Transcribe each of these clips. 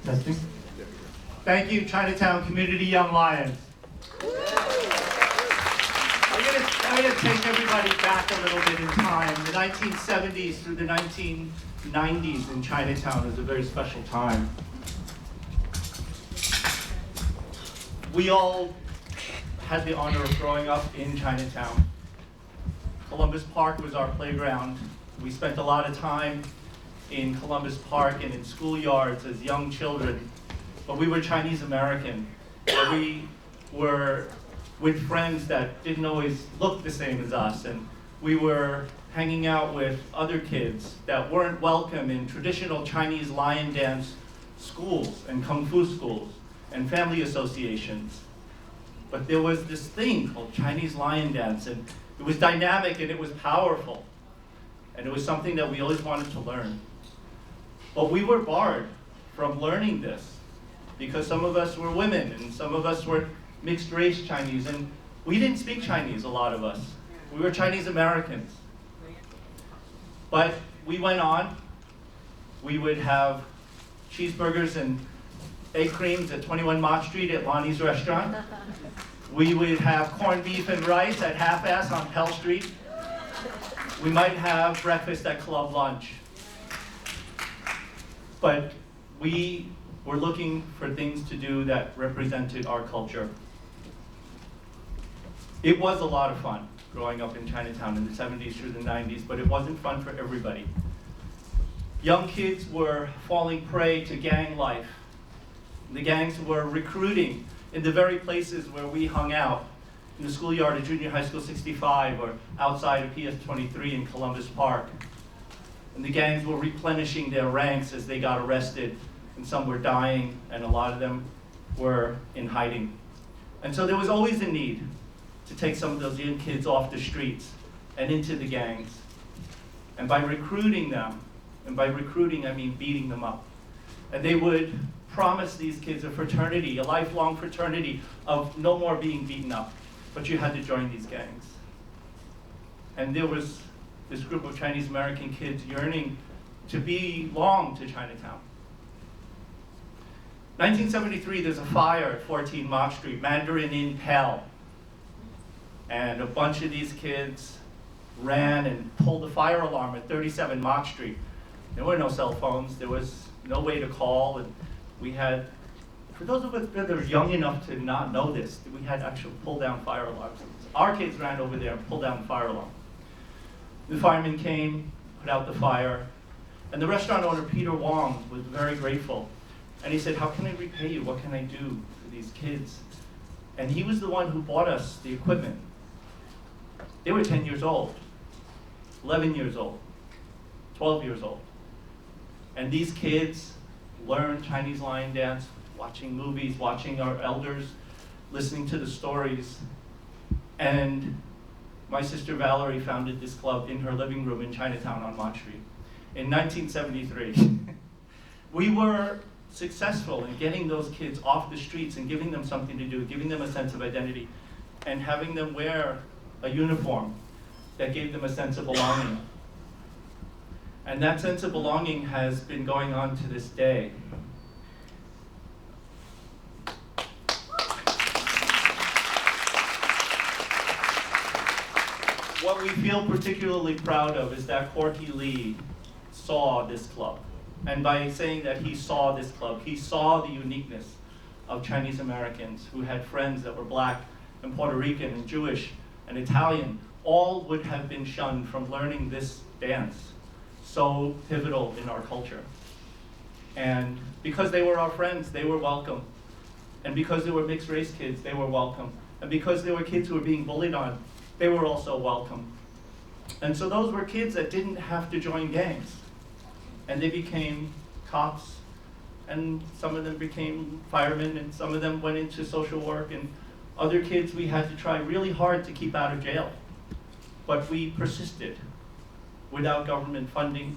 Testing. Thank you, Chinatown Community Young Lions. I'm going to take everybody back a little bit in time. The 1970s through the 1990s in Chinatown is a very special time. We all had the honor of growing up in Chinatown. Columbus Park was our playground. We spent a lot of time in Columbus Park and in schoolyards as young children. But we were Chinese American. We were with friends that didn't always look the same as us, and we were hanging out with other kids that weren't welcome in traditional Chinese lion dance schools and kung fu schools and family associations. But there was this thing called Chinese lion dance, and it was dynamic and it was powerful. And it was something that we always wanted to learn. But we were barred from learning this because some of us were women and some of us were mixed race Chinese, and we didn't speak Chinese, a lot of us. We were Chinese Americans. But we went on. We would have cheeseburgers and egg creams at 21 Mart Street at Lonnie's restaurant. We would have corned beef and rice at Half-Ass on Pell Street. We might have breakfast at Club Lunch. But we were looking for things to do that represented our culture. It was a lot of fun growing up in Chinatown in the 70s through the 90s, but it wasn't fun for everybody. Young kids were falling prey to gang life. The gangs were recruiting in the very places where we hung out, in the schoolyard at Junior High School 65 or outside of PS 23 in Columbus Park. And the gangs were replenishing their ranks as they got arrested, and some were dying, and a lot of them were in hiding. And so there was always a need to take some of those young kids off the streets and into the gangs. And by recruiting them, and by recruiting I mean beating them up, and they would promise these kids a fraternity, a lifelong fraternity of no more being beaten up, but you had to join these gangs. And there was this group of Chinese American kids yearning to belong to Chinatown. 1973, there's a fire at 14 Mart Street, Mandarin in Pell. And a bunch of these kids ran and pulled the fire alarm at 37 Mart Street. There were no cell phones, there was no way to call, and we had, for those of us that are young enough to not know this, we had actual pull-down fire alarms. Our kids ran over there and pulled down the fire alarm. The firemen came, put out the fire, and the restaurant owner, Peter Kwong, was very grateful. And he said, how can I repay you? What can I do for these kids? And he was the one who bought us the equipment. They were 10 years old, 11 years old, 12 years old. And these kids learned Chinese lion dance, watching movies, watching our elders, listening to the stories. And my sister Valerie founded this club in her living room in Chinatown on Mott Street in 1973. We were successful in getting those kids off the streets and giving them something to do, giving them a sense of identity, and having them wear a uniform that gave them a sense of belonging. And that sense of belonging has been going on to this day. What we feel particularly proud of is that Corky Lee saw this club. And by saying that he saw this club, he saw the uniqueness of Chinese Americans who had friends that were black and Puerto Rican and Jewish and Italian. All would have been shunned from learning this dance, so pivotal in our culture. And because they were our friends, they were welcome. And because they were mixed race kids, they were welcome. And because they were kids who were being bullied on, they were also welcome. And so those were kids that didn't have to join gangs. And they became cops, and some of them became firemen, and some of them went into social work, and other kids we had to try really hard to keep out of jail. But we persisted without government funding,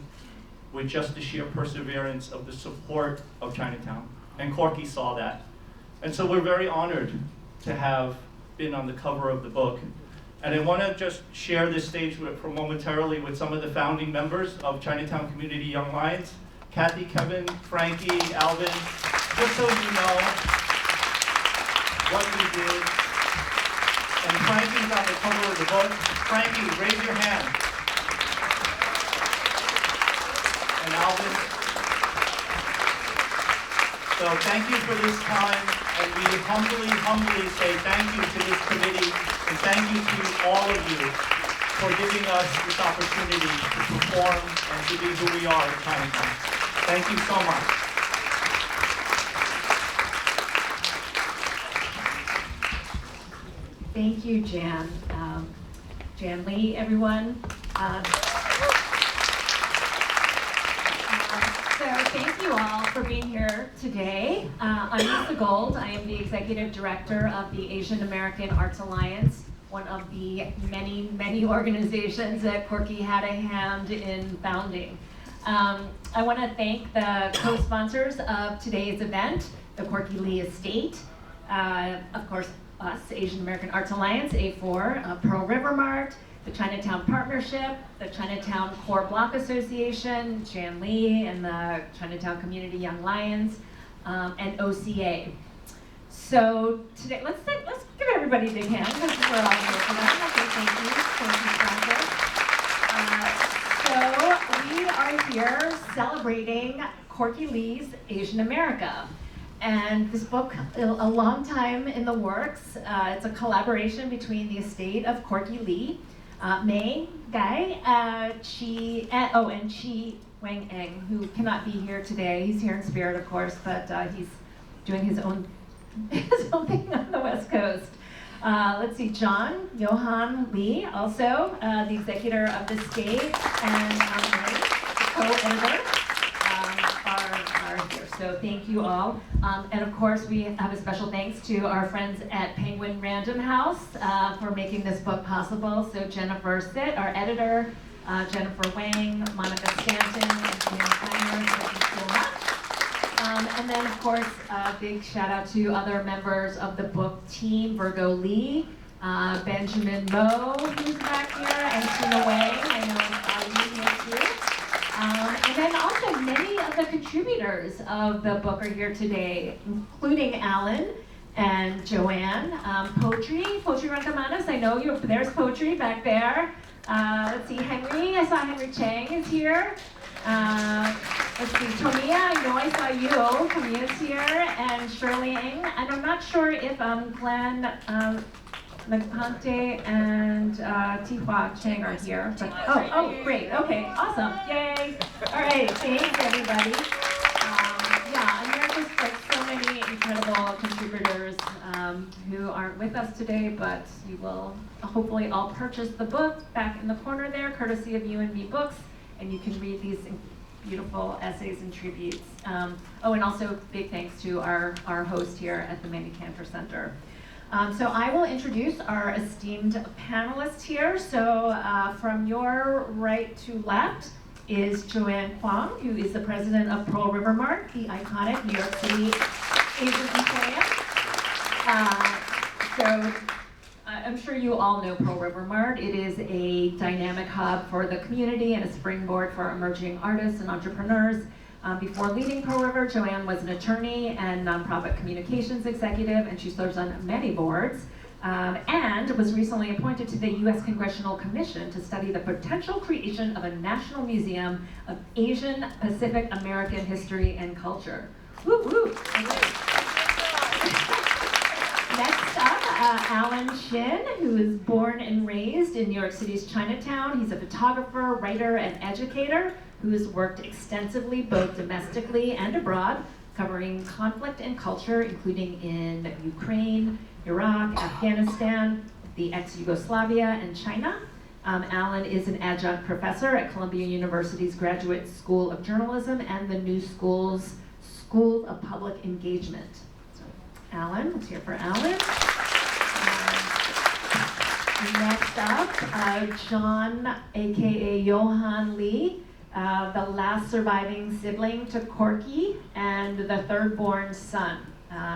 with just the sheer perseverance of the support of Chinatown. And Corky saw that. And so we're very honored to have been on the cover of the book. And I want to just share this stage for momentarily with some of the founding members of Chinatown Community Young Lions, Kathy, Kevin, Frankie, Alvin. just so you know what we did. And Frankie's on the cover of the book. Frankie, raise your hand. And Alvin. So thank you for this time, and we humbly say thank you to this committee, and thank you to all of you for giving us this opportunity to perform and to be who we are at Chinatown. Thank you so much. Thank you, Jan. Jan Lee, everyone. So thank you all for being here today. I'm Lisa Gold. I am the Executive Director of the Asian American Arts Alliance, one of the many, many organizations that Corky had a hand in founding. I want to thank the co-sponsors of today's event, the Corky Lee Estate, of course, us, Asian American Arts Alliance, A4, Pearl River Mart, the Chinatown Partnership, the Chinatown Core Block Association, Jan Lee, and the Chinatown Community Young Lions, and OCA. So today, let's give everybody a big hand because we're all here for that. Thank you. So we are here celebrating Corky Lee's Asian America. And this book, a long time in the works. It's a collaboration between the estate of Corky Lee, Mae Ngai, and Chi Wang Eng, who cannot be here today. He's here in spirit, of course, but he's doing his own thing on the West Coast. Let's see, John Johan Lee, also the executor of the estate, and the co-editor. Are here. So thank you all. And of course, we have a special thanks to our friends at Penguin Random House for making this book possible. So Jennifer Sitt, our editor, Jennifer Wang, Monica Stanton, and Jim Steiner, thank you so much. And then, of course, a big shout out to other members of the book team, Virgo Lee, Benjamin Moe, who's back here, and Tina Wang. I know you here too. And then also many of the contributors of the book are here today, including Alan and Joanne. Poetry Rankamanas, I know you. There's Poetry back there. Let's see, Henry, I saw Henry Chang is here. Let's see, Tomia, I know I saw you. Tomia's here, and Shirley Ng. And I'm not sure if Glenn Nagpante and Tihua Chang are here. But, oh, great. Okay, awesome. Yay. All right, thanks, everybody. Yeah, and there are just like so many incredible contributors who aren't with us today, but you will hopefully all purchase the book back in the corner there, courtesy of U&B Books, and you can read these beautiful essays and tributes. Oh, and also big thanks to our host here at the Manny Cantor Center. So I will introduce our esteemed panelists here. So from your right to left is Joanne Kwong, who is the president of Pearl River Mart, the iconic New York City Asian Emporium. So I'm sure you all know Pearl River Mart. It is a dynamic hub for the community and a springboard for emerging artists and entrepreneurs. Before leading Pearl River, Joanne was an attorney and nonprofit communications executive, and she serves on many boards, and was recently appointed to the U.S. Congressional Commission to study the potential creation of a national museum of Asian Pacific American history and culture. Woo woo! Next up, Alan Shin, who is born and raised in New York City's Chinatown. He's a photographer, writer, and educator who has worked extensively both domestically and abroad, covering conflict and culture, including in Ukraine, Iraq, Afghanistan, the ex-Yugoslavia, and China. Alan is an adjunct professor at Columbia University's Graduate School of Journalism and the New School's School of Public Engagement. So, Alan, let's hear for Alan. Next up, John, aka Johan Lee, the last surviving sibling to Corky and the third-born son.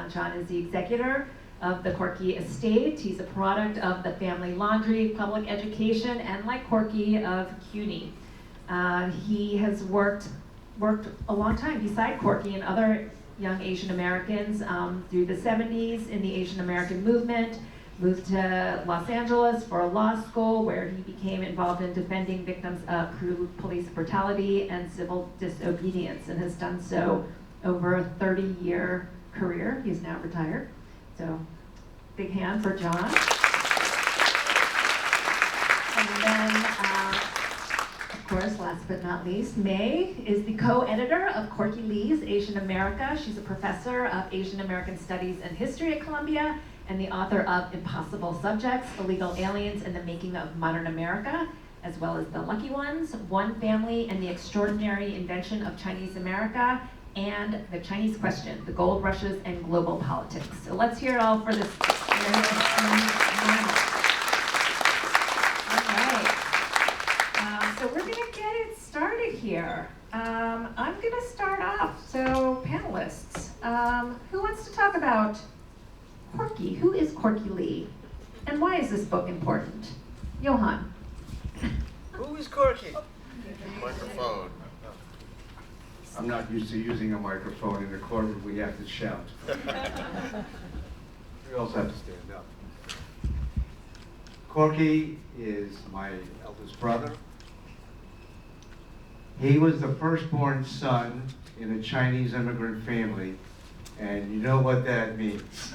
John is the executor of the Corky estate. He's a product of the family laundry, public education, and like Corky, of CUNY. He has worked a long time beside Corky in other young Asian Americans through the 70s in the Asian American movement, moved to Los Angeles for a law school where he became involved in defending victims of cruel police brutality and civil disobedience, and has done so over a 30-year career. He's now retired. So big hand for John. And then, of course, last but not least, Mae is the co-editor of Corky Lee's Asian America. She's a professor of Asian American Studies and History at Columbia and the author of Impossible Subjects, Illegal Aliens and the Making of Modern America, as well as The Lucky Ones, One Family and the Extraordinary Invention of Chinese America, and The Chinese Question, The Gold Rushes and Global Politics. So let's hear it all for this. So we're gonna get it started here. I'm gonna start off. So panelists, who wants to talk about Corky? Who is Corky Lee? And why is this book important? Johan. Who is Corky? Microphone. I'm not used to using a microphone in the courtroom. We have to shout. We also have to stand up. Corky is my eldest brother. He was the firstborn son in a Chinese immigrant family, and you know what that means.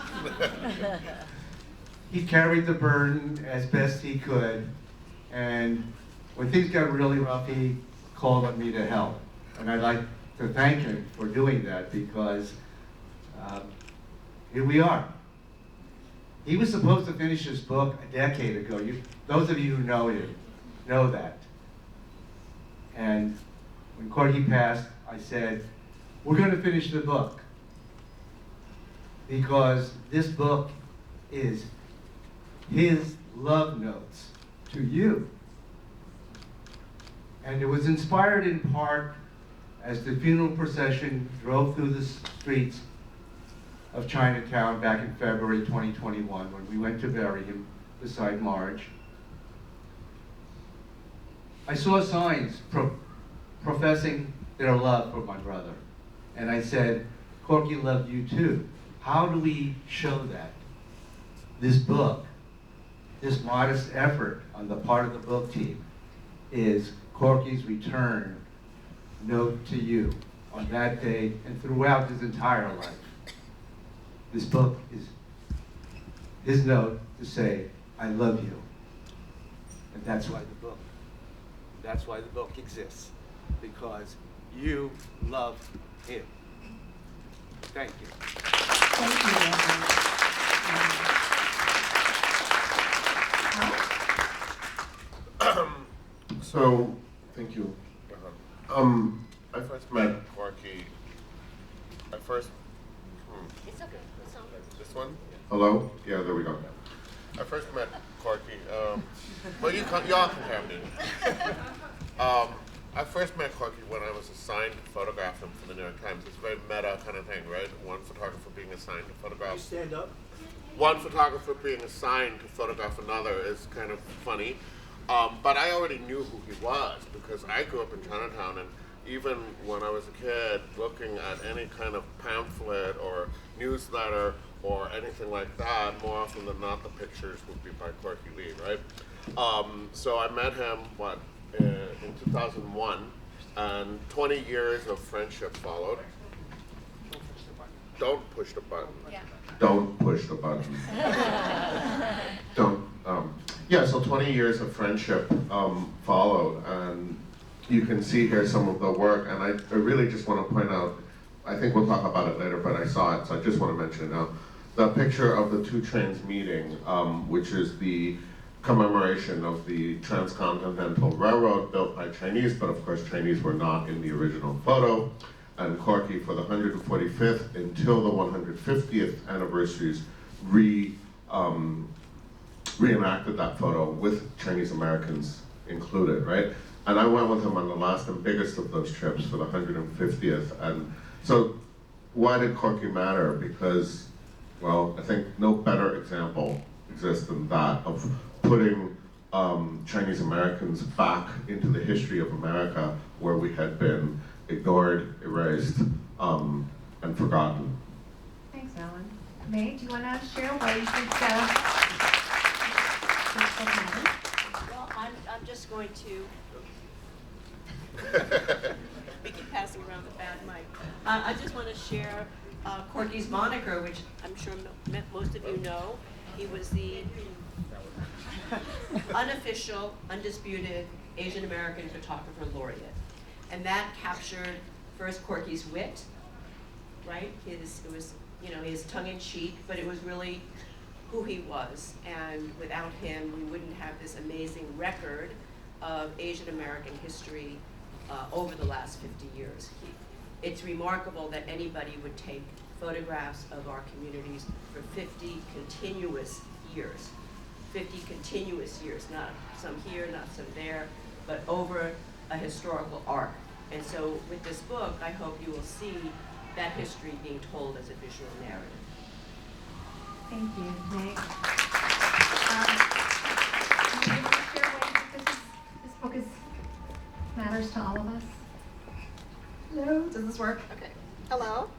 He carried the burden as best he could, and when things got really rough, he called on me to help. And I'd like to thank him for doing that, because here we are. He was supposed to finish his book a decade ago. Those of you who know him know that. And when Corky passed, I said, we're going to finish the book, because this book is his love notes to you. And it was inspired in part as the funeral procession drove through the streets of Chinatown back in February 2021, when we went to bury him beside Marge. I saw signs professing their love for my brother. And I said, Corky loved you too. How do we show that? This book, this modest effort on the part of the book team, is Corky's return note to you on that day and throughout his entire life. This book is his note to say, I love you. And that's why the book exists, because you love him. Thank you. Thank you. So, thank you. I first met Corky. It's okay. It's on. This one? Hello? Yeah, there we go. I first met Corky. Well, y'all can have me. I first met Corky when I was assigned to photograph him for the New York Times. It's a very meta kind of thing, right? One photographer being assigned to photograph. You stand up. One photographer being assigned to photograph another is kind of funny. But I already knew who he was, because I grew up in Chinatown, and even when I was a kid, looking at any kind of pamphlet or newsletter or anything like that, more often than not, the pictures would be by Corky Lee, right? So I met him, in 2001, and 20 years of friendship followed. Don't push the button. Yeah. Don't push the button. Don't. Yeah, so 20 years of friendship followed, and you can see here some of the work, and I really just want to point out, I think we'll talk about it later, but I saw it, so I just want to mention it now. The picture of the two trains meeting, which is the commemoration of the Transcontinental Railroad built by Chinese, but of course Chinese were not in the original photo. And Corky, for the 145th until the 150th anniversaries, reenacted that photo with Chinese Americans included, right? And I went with him on the last and biggest of those trips for the 150th. And so why did Corky matter? Because, well, I think no better example exists than that of putting Chinese Americans back into the history of America, where we had been ignored, erased, and forgotten. Thanks, Alan. Mae, do you want to share why you think this book matters? Well, I'm just going to we keep passing around the bad mic. I just want to share Corky's moniker, which I'm sure most of you know. He was the unofficial, undisputed Asian American photographer laureate, and that captured first Corky's wit, right? It was, you know, his tongue in cheek, but it was really who he was. And without him, we wouldn't have this amazing record of Asian American history over the last 50 years. It's remarkable that anybody would take photographs of our communities for 50 continuous years. 50 continuous years, not some here, not some there, but over a historical arc. And so with this book, I hope you will see that history being told as a visual narrative. Thank you, Mae. Can you share ways that this book matters to all of us? Hello, does this work? Okay. Hello?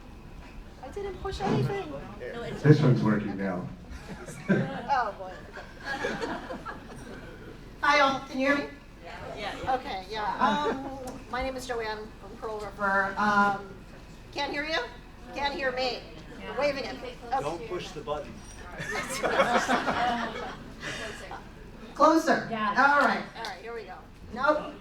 I didn't push anything. No, it's This one's working now. Oh, boy. Hi all, can you hear me? Yeah. Okay, yeah. My name is Joanne from Pearl River. Can't hear you? Can't hear me. You're waving at me. Okay. Don't push the button. Closer. Yeah. All right. All right, here we go. Nope.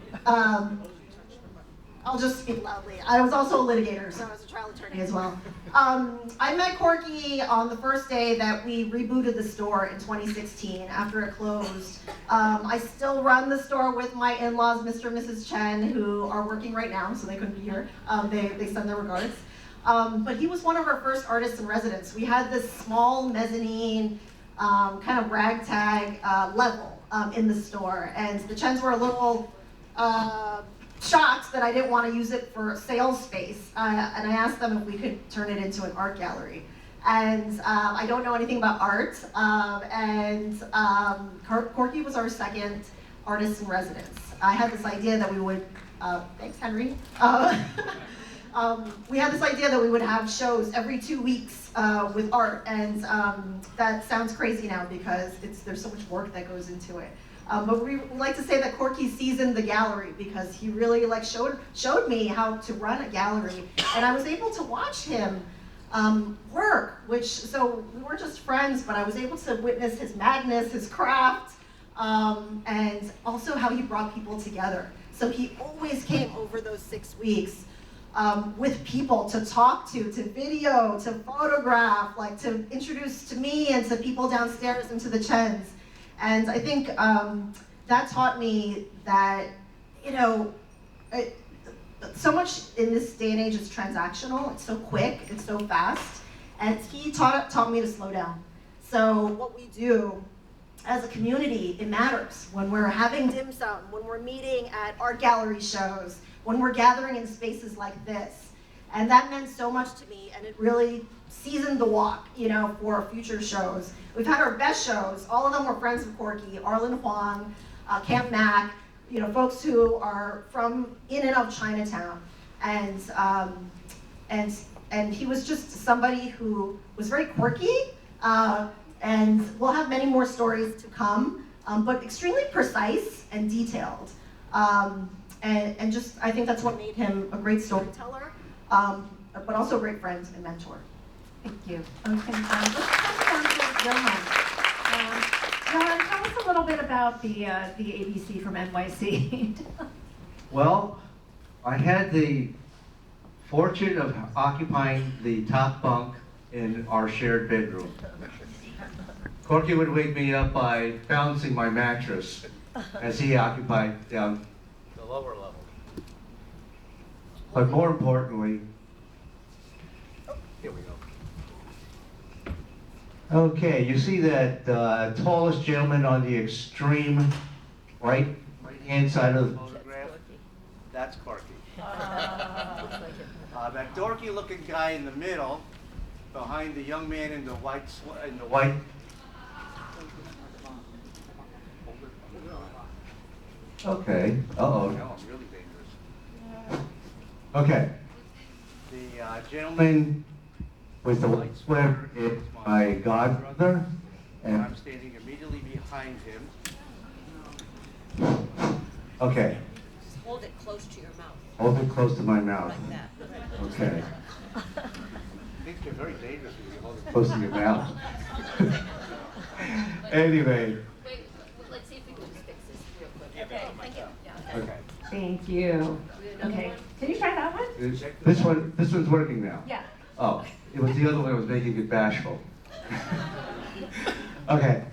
I'll just speak loudly. I was also a litigator, so I was a trial attorney as well. I met Corky on the first day that we rebooted the store in 2016 after it closed. I still run the store with my in-laws, Mr. and Mrs. Chen, who are working right now, so they couldn't be here. They send their regards. But he was one of our first artists in residence. We had this small mezzanine, kind of ragtag level in the store, and the Chens were a little shocked that I didn't want to use it for sales space, and I asked them if we could turn it into an art gallery. And I don't know anything about art, Corky was our second artist in residence. I had this idea that we would, thanks Henry, we had this idea that we would have shows every 2 weeks with art, and that sounds crazy now because there's so much work that goes into it. But we like to say that Corky seasoned the gallery because he really showed me how to run a gallery, and I was able to watch him work. So we weren't just friends, but I was able to witness his madness, his craft, and also how he brought people together. So he always came over those 6 weeks with people to talk to video, to photograph, like to introduce to me and to people downstairs and to the Chens. And I think that taught me that, you know, so much in this day and age is transactional. It's so quick, it's so fast. And he taught me to slow down. So what we do as a community, it matters. When we're having dim sum, when we're meeting at art gallery shows, when we're gathering in spaces like this. And that meant so much to me, and it really seasoned the walk, you know, for future shows. We've had our best shows. All of them were friends of Corky, Arlen Kwong, Camp Mac, you know, folks who are from in and of Chinatown. And he was just somebody who was very quirky, and we'll have many more stories to come, but extremely precise and detailed. And just, I think that's what made him a great storyteller, but also a great friend and mentor. Thank you. Okay, let's come down to Joanne. Joanne, tell us a little bit about the ABC from NYC. Well, I had the fortune of occupying the top bunk in our shared bedroom. Corky would wake me up by bouncing my mattress as he occupied down The lower level. But more importantly, Here we go. okay, you see that tallest gentleman on the extreme right-hand side of the photograph? That's Corky. That dorky-looking guy in the middle, behind the young man in the white White. Okay. Uh-oh. No, I'm really dangerous. Okay. The gentleman with the white sweater is my godbrother. And I'm standing immediately behind him. Okay, Just hold it close to your mouth, hold it close to my mouth. like that. Okay, I think they're very dangerous when you hold it. close to your mouth. Anyway, Wait, let's see if we can just fix this real quick. Okay, thank you. Yeah. okay. Thank you. Okay, can you try that one? This one's working now. Yeah. Oh, it was the other one that was making it bashful. Okay,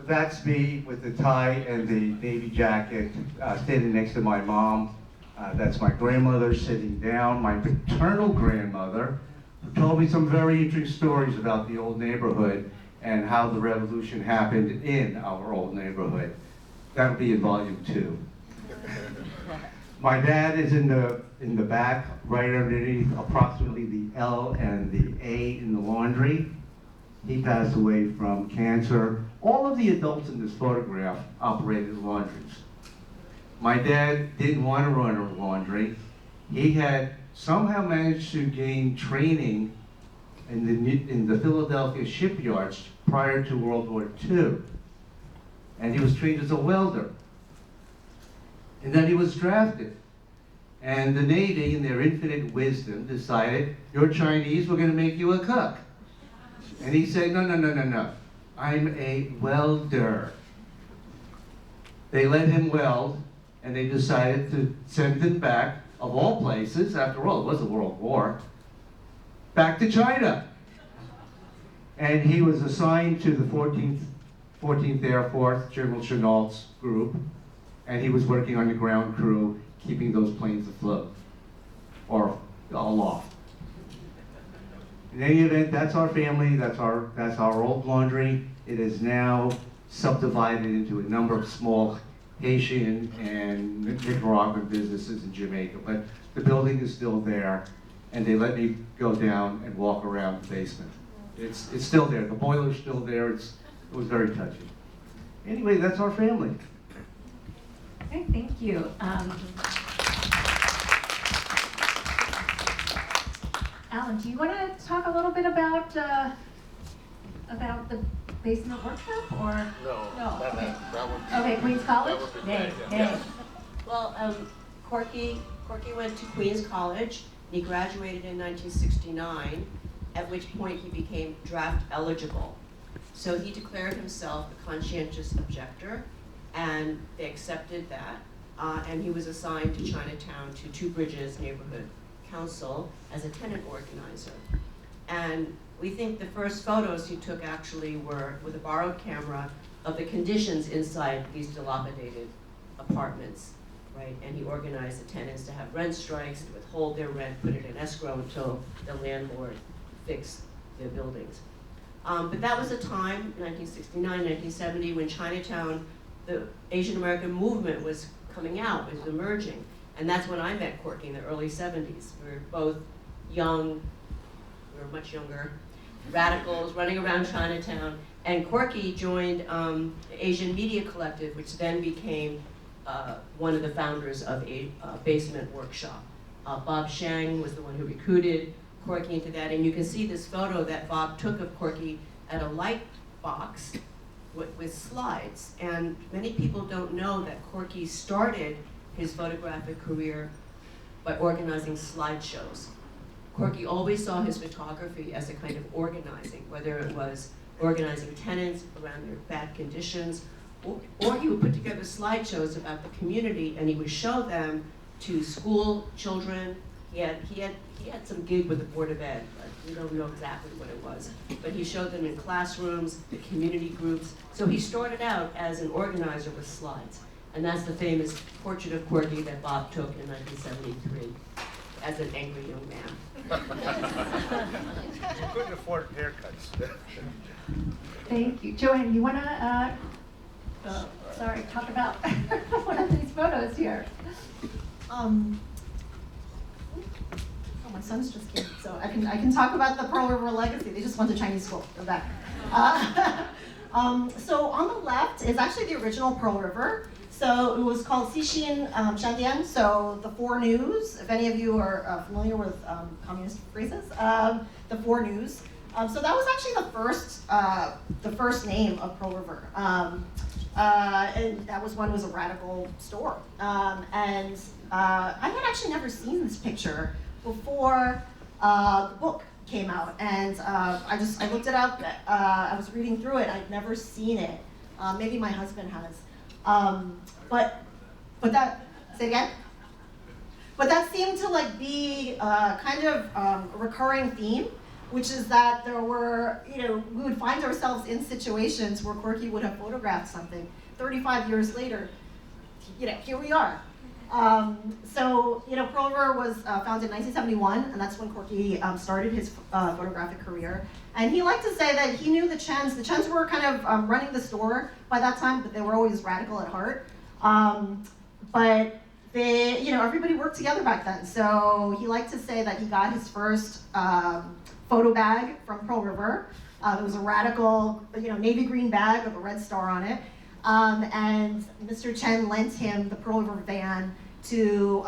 that's me with the tie and the navy jacket, standing next to my mom. That's my grandmother sitting down, my paternal grandmother, who told me some very interesting stories about the old neighborhood and how the revolution happened in our old neighborhood. That would be in volume 2. My dad is in the back, right underneath approximately the L and the A in the laundry. He passed away from cancer. All of the adults in this photograph operated laundries. My dad didn't want to run a laundry. He had somehow managed to gain training in the Philadelphia shipyards prior to World War II. And he was trained as a welder. And then he was drafted. And the Navy, in their infinite wisdom, decided, you're Chinese, we're going to make you a cook. And he said, no, no, no, no, no. I'm a welder. They let him weld, and they decided to send him back, of all places, after all, it was a world war, back to China. And he was assigned to the 14th Air Force, General Chennault's group, and he was working on the ground crew, keeping those planes afloat, or aloft. In any event, that's our family, that's our old laundry. It is now subdivided into a number of small Haitian and Nicaraguan businesses in Jamaica, but the building is still there, and they let me go down and walk around the basement. It's still there, the boiler's still there, it was very touching. Anyway, that's our family. Okay, thank you. Alan, do you want to talk a little bit about the basement workshop, or? No. Okay. Okay, Queens College? Nay. Well, Corky went to Queens College. He graduated in 1969, at which point he became draft eligible. So he declared himself a conscientious objector, and they accepted that. And he was assigned to Chinatown, to Two Bridges Neighborhood Council as a tenant organizer. And we think the first photos he took actually were with a borrowed camera of the conditions inside these dilapidated apartments, right? And he organized the tenants to have rent strikes, to withhold their rent, put it in escrow until the landlord fixed their buildings. But that was a time, 1969, 1970, when Chinatown, the Asian American movement was coming out, was emerging. And that's when I met Corky in the early 70s. We were both young, we were much younger, radicals running around Chinatown. And Corky joined the Asian Media Collective, which then became one of the founders of a basement workshop. Bob Shang was the one who recruited Corky into that. And you can see this photo that Bob took of Corky at a light box with slides. And many people don't know that Corky started his photographic career by organizing slideshows. Corky always saw his photography as a kind of organizing, whether it was organizing tenants around their bad conditions, or he would put together slideshows about the community, and he would show them to school children. He had some gig with the Board of Ed, but we don't know exactly what it was. But he showed them in classrooms, the community groups. So he started out as an organizer with slides. And that's the famous portrait of Corky that Bob took in 1973 as an angry young man. He couldn't afford haircuts. Thank you. Joanne, you want to, talk about one of these photos here? Oh, my son's just came, so I can talk about the Pearl River legacy. They just went to Chinese school. Go back. So on the left is actually the original Pearl River. So it was called Xixin Shandian, so the four news. If any of you are familiar with communist phrases, the four news. So that was actually the first name of Pearl River. And that was when it was a radical store. I had actually never seen this picture before the book came out. And I looked it up, I was reading through it, I'd never seen it. Maybe my husband has. But that, say it again? But that seemed to like be kind of a recurring theme, which is that there were, we would find ourselves in situations where Corky would have photographed something. 35 years later, here we are. Pearl River was founded in 1971, and that's when Corky started his photographic career. And he liked to say that he knew the Chens. The Chens were kind of running the store by that time, but they were always radical at heart. But they, everybody worked together back then. So he liked to say that he got his first photo bag from Pearl River. It was a radical, navy green bag with a red star on it. And Mr. Chen lent him the Pearl River van to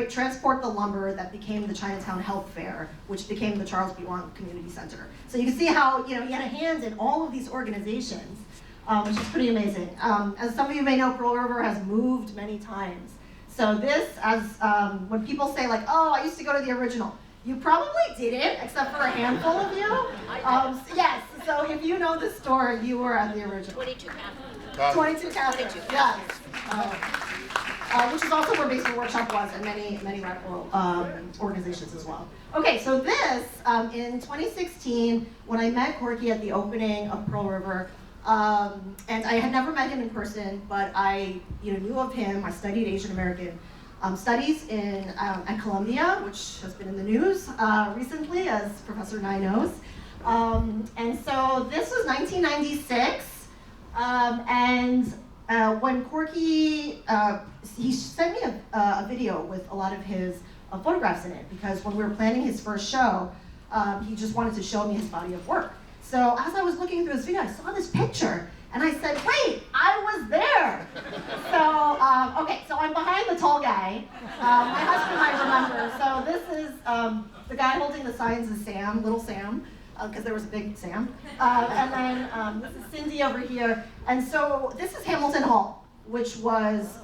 transport the lumber that became the Chinatown Health Fair, which became the Charles B. Wang Community Center. So you can see how, he had a hand in all of these organizations, which is pretty amazing. As some of you may know, Pearl River has moved many times. So this, when people say like, oh, I used to go to the original, you probably didn't, except for a handful of you. Yes, so if you know the store, you were at the original. 22 Catherine. 22 Catherine, yes. Which is also where Basement Workshop was, and many radical organizations as well. Okay, so this, in 2016, when I met Corky at the opening of Pearl River, and I had never met him in person, but I knew of him. I studied Asian American studies at Columbia, which has been in the news recently, as Professor Ngai knows. And so this was 1996, when Corky, he sent me a video with a lot of his photographs in it, because when we were planning his first show, he just wanted to show me his body of work. So as I was looking through his video, I saw this picture, and I said, wait, I was there. So, okay, so I'm behind the tall guy. My husband might remember. So this is, the guy holding the signs is Sam, little Sam, because there was a big Sam. And then this is Cindy over here. And so this is Hamilton Hall, which has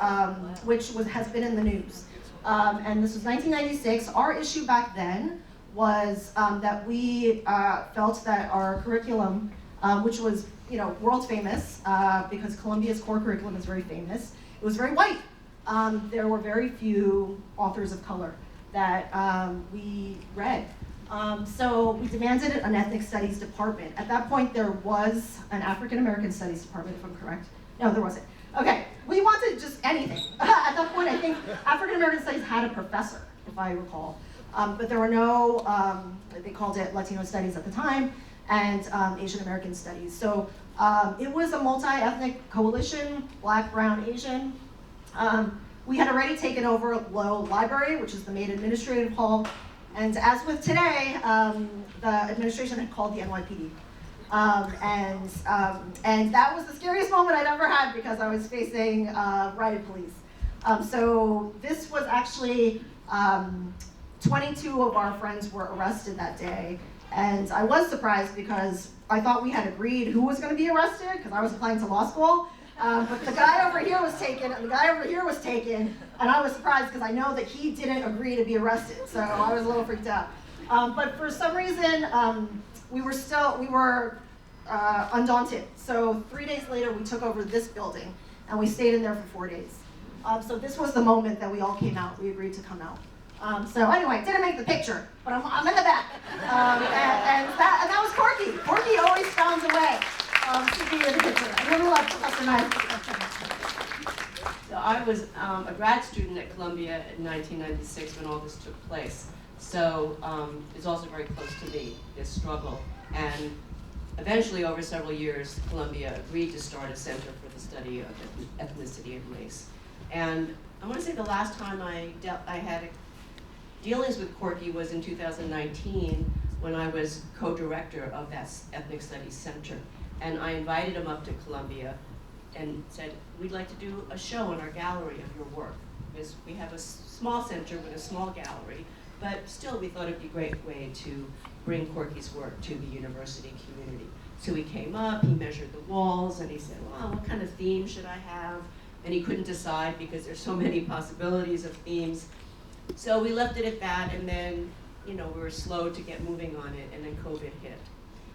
been in the news. And this was 1996. Our issue back then was that we felt that our curriculum, which was world famous, because Columbia's core curriculum is very famous, it was very white. There were very few authors of color that we read. So we demanded an ethnic studies department. At that point, there was an African American studies department, if I'm correct. No, there wasn't. Okay, we wanted just anything. At that point, I think African American studies had a professor, if I recall. But there were no, they called it Latino studies at the time, and Asian American studies. So it was a multi-ethnic coalition, Black, Brown, Asian. We had already taken over Low Library, which is the main administrative hall. And as with today, the administration had called the NYPD. And that was the scariest moment I'd ever had, because I was facing riot police. So this was actually, 22 of our friends were arrested that day. And I was surprised, because I thought we had agreed who was going to be arrested, because I was applying to law school. But the guy over here was taken, and the guy over here was taken, and I was surprised because I know that he didn't agree to be arrested, so I was a little freaked out. But for some reason, we were undaunted. So 3 days later, we took over this building, and we stayed in there for 4 days. So this was the moment that we all came out. We agreed to come out. So anyway, didn't make the picture, but I'm in the back. And that was Corky. Corky always found a way. To be in the picture. I really love Professor Ngai. So I was a grad student at Columbia in 1996 when all this took place. So it's also very close to me, this struggle. And eventually, over several years, Columbia agreed to start a center for the study of ethnicity and race. And I want to say the last time I had dealings with Corky was in 2019, when I was co-director of that Ethnic Studies Center. And I invited him up to Columbia and said, we'd like to do a show in our gallery of your work. Because we have a small center with a small gallery, but still we thought it'd be a great way to bring Corky's work to the university community. So he came up, he measured the walls, and he said, well, what kind of theme should I have? And he couldn't decide because there's so many possibilities of themes. So we left it at that, and then, we were slow to get moving on it, and then COVID hit.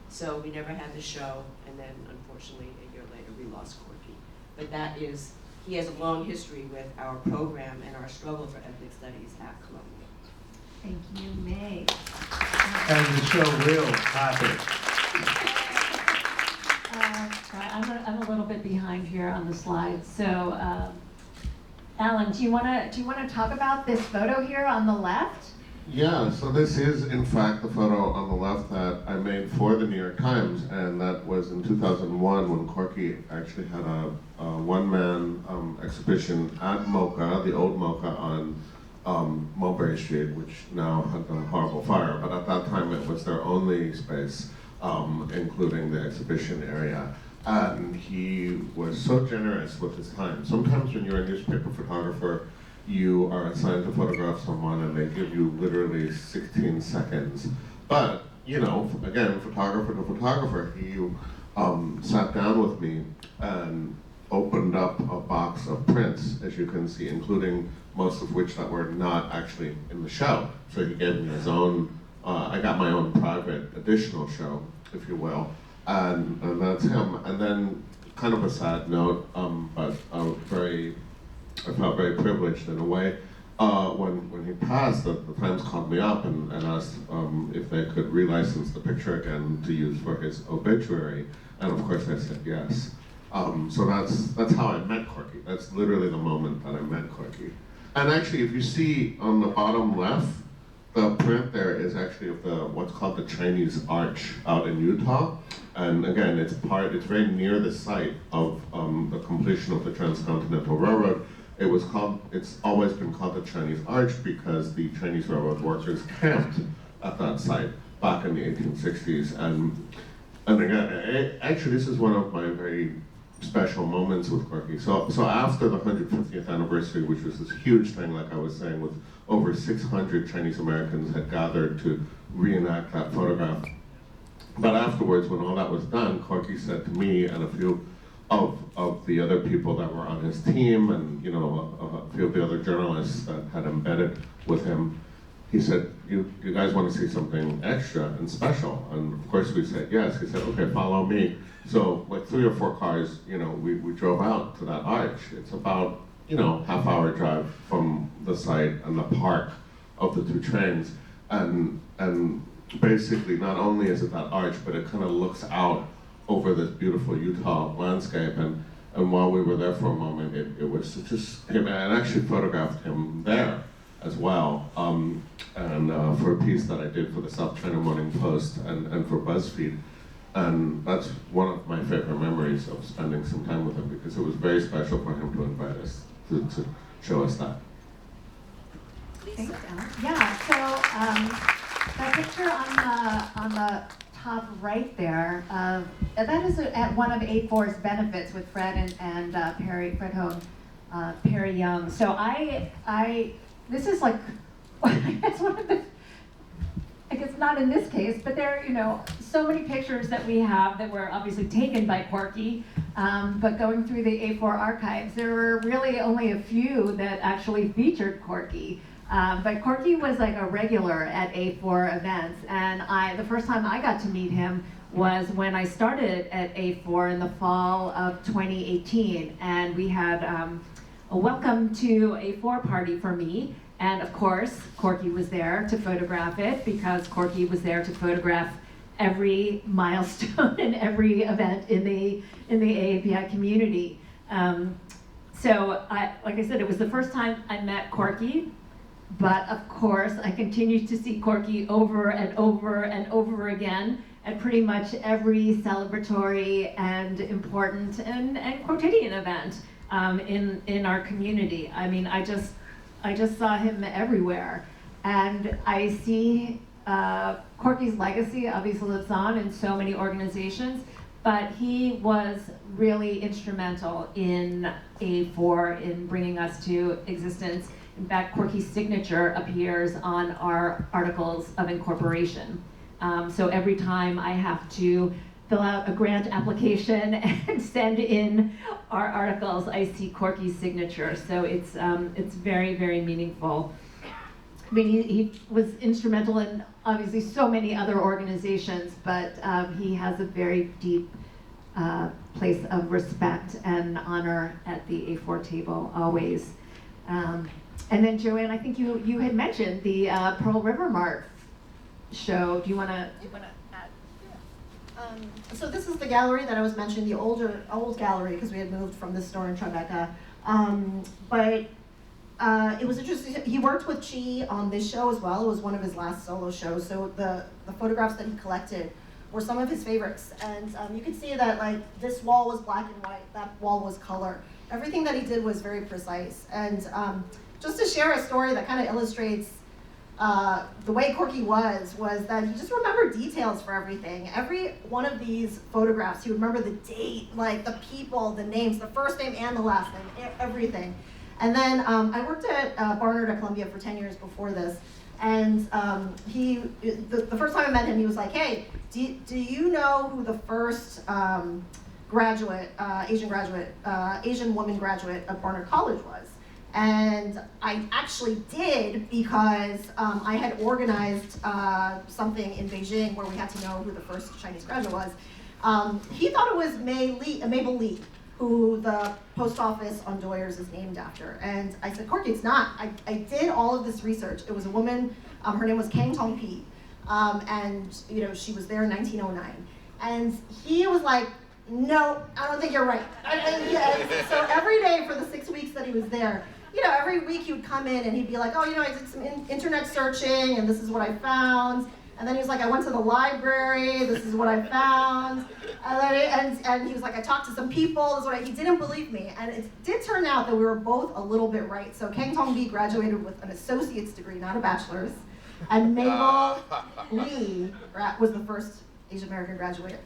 So we never had the show, and then unfortunately, a year later, we lost Corky. But he has a long history with our program and our struggle for ethnic studies at Columbia. Thank you, Mae. And the show will happen. I'm a little bit behind here on the slides. So, Alan, do you want to talk about this photo here on the left? Yeah, so this is in fact the photo on the left that I made for the New York Times, and that was in 2001 when Corky actually had a one-man exhibition at MoCA, the old MoCA on Mulberry Street, which now had a horrible fire, but at that time it was their only space, including the exhibition area. And he was so generous with his time. Sometimes when you're a newspaper photographer, you are assigned to photograph someone and they give you literally 16 seconds. But, again, photographer to photographer, he sat down with me and opened up a box of prints, as you can see, including most of which that were not actually in the show. So he gave me his own, I got my own private additional show, if you will, and that's him. And then, kind of a sad note, but I felt very privileged in a way. When he passed, the Times called me up and asked if they could relicense the picture again to use for his obituary, and of course I said yes. So that's how I met Corky. That's literally the moment that I met Corky. And actually, if you see on the bottom left, the print there is actually of what's called the Chinese Arch out in Utah. And again, it's very near the site of the completion of the Transcontinental Railroad. It's always been called the Chinese Arch because the Chinese railroad workers camped at that site back in the 1860s. And again, actually this is one of my very special moments with Corky. So after the 150th anniversary, which was this huge thing, like I was saying, with over 600 Chinese Americans had gathered to reenact that photograph. But afterwards, when all that was done, Corky said to me and a few of the other people that were on his team, and a few of the other journalists that had embedded with him, he said, you guys want to see something extra and special? And of course we said yes. He said, okay, follow me. So like 3 or 4 cars, we drove out to that arch. It's about, half-hour drive from the site and the park of the 2 trains. And basically not only is it that arch, but it kind of looks out over this beautiful Utah landscape. And while we were there for a moment, it was just him, and I actually photographed him there as well, and for a piece that I did for the South China Morning Post and for BuzzFeed. And that's one of my favorite memories of spending some time with him, because it was very special for him to invite us to show us that. Thanks, Ellen. Yeah, so that picture on the top right there, that is at one of A4's benefits with Fred and Perry Young. So this is like, it's one of the, I guess not in this case, but there are, so many pictures that we have that were obviously taken by Corky, but going through the A4 archives, there were really only a few that actually featured Corky. But Corky was like a regular at A4 events, and the first time I got to meet him was when I started at A4 in the fall of 2018, and we had a welcome to A4 party for me, and of course, Corky was there to photograph it, because Corky was there to photograph every milestone and every event in the AAPI community. So, like I said, it was the first time I met Corky. But of course, I continued to see Corky over and over and over again at pretty much every celebratory and important and quotidian event in our community. I mean, I just saw him everywhere, and I see Corky's legacy obviously lives on in so many organizations. but he was really instrumental in A4 in bringing us to existence. In fact, Corky's signature appears on our articles of incorporation. So every time I have to fill out a grant application and send in our articles, I see Corky's signature. So it's very, very meaningful. I mean, he was instrumental in obviously so many other organizations, but he has a very deep place of respect and honor at the A4 table, always. And then Joanne, I think you had mentioned the Pearl River Mart show. Do you want to add? So this is the gallery that I was mentioning, the old gallery, because we had moved from this store in Tribeca. But it was interesting. He worked with Chi on this show as well. It was one of his last solo shows. So the photographs that he collected were some of his favorites. And you could see that like this wall was black and white, that wall was color. Everything that he did was very precise. And just to share a story that kind of illustrates the way Corky was that he just remembered details for everything. Every one of these photographs, he would remember the date, like the people, the names, the first name and the last name, everything. And then I worked at Barnard at Columbia for 10 years before this. And the first time I met him, he was like, hey, do you know who the first Asian woman graduate of Barnard College was? And I actually did because I had organized something in Beijing where we had to know who the first Chinese graduate was. He thought it was Mabel Lee, who the post office on Doyers is named after. And I said, Corky, it's not. I did all of this research. It was a woman, her name was Kang Tong Pi, and she was there in 1909. And he was like, no, I don't think you're right. So every day for the 6 weeks that he was there, every week he would come in and he'd be like, oh, I did some internet searching and this is what I found. And then he was like, I went to the library, this is what I found. And he was like, I talked to some people, this is what he didn't believe me. And it did turn out that we were both a little bit right. So Kang Tong Bi graduated with an associate's degree, not a bachelor's. And Mabel Lee was the first Asian American graduate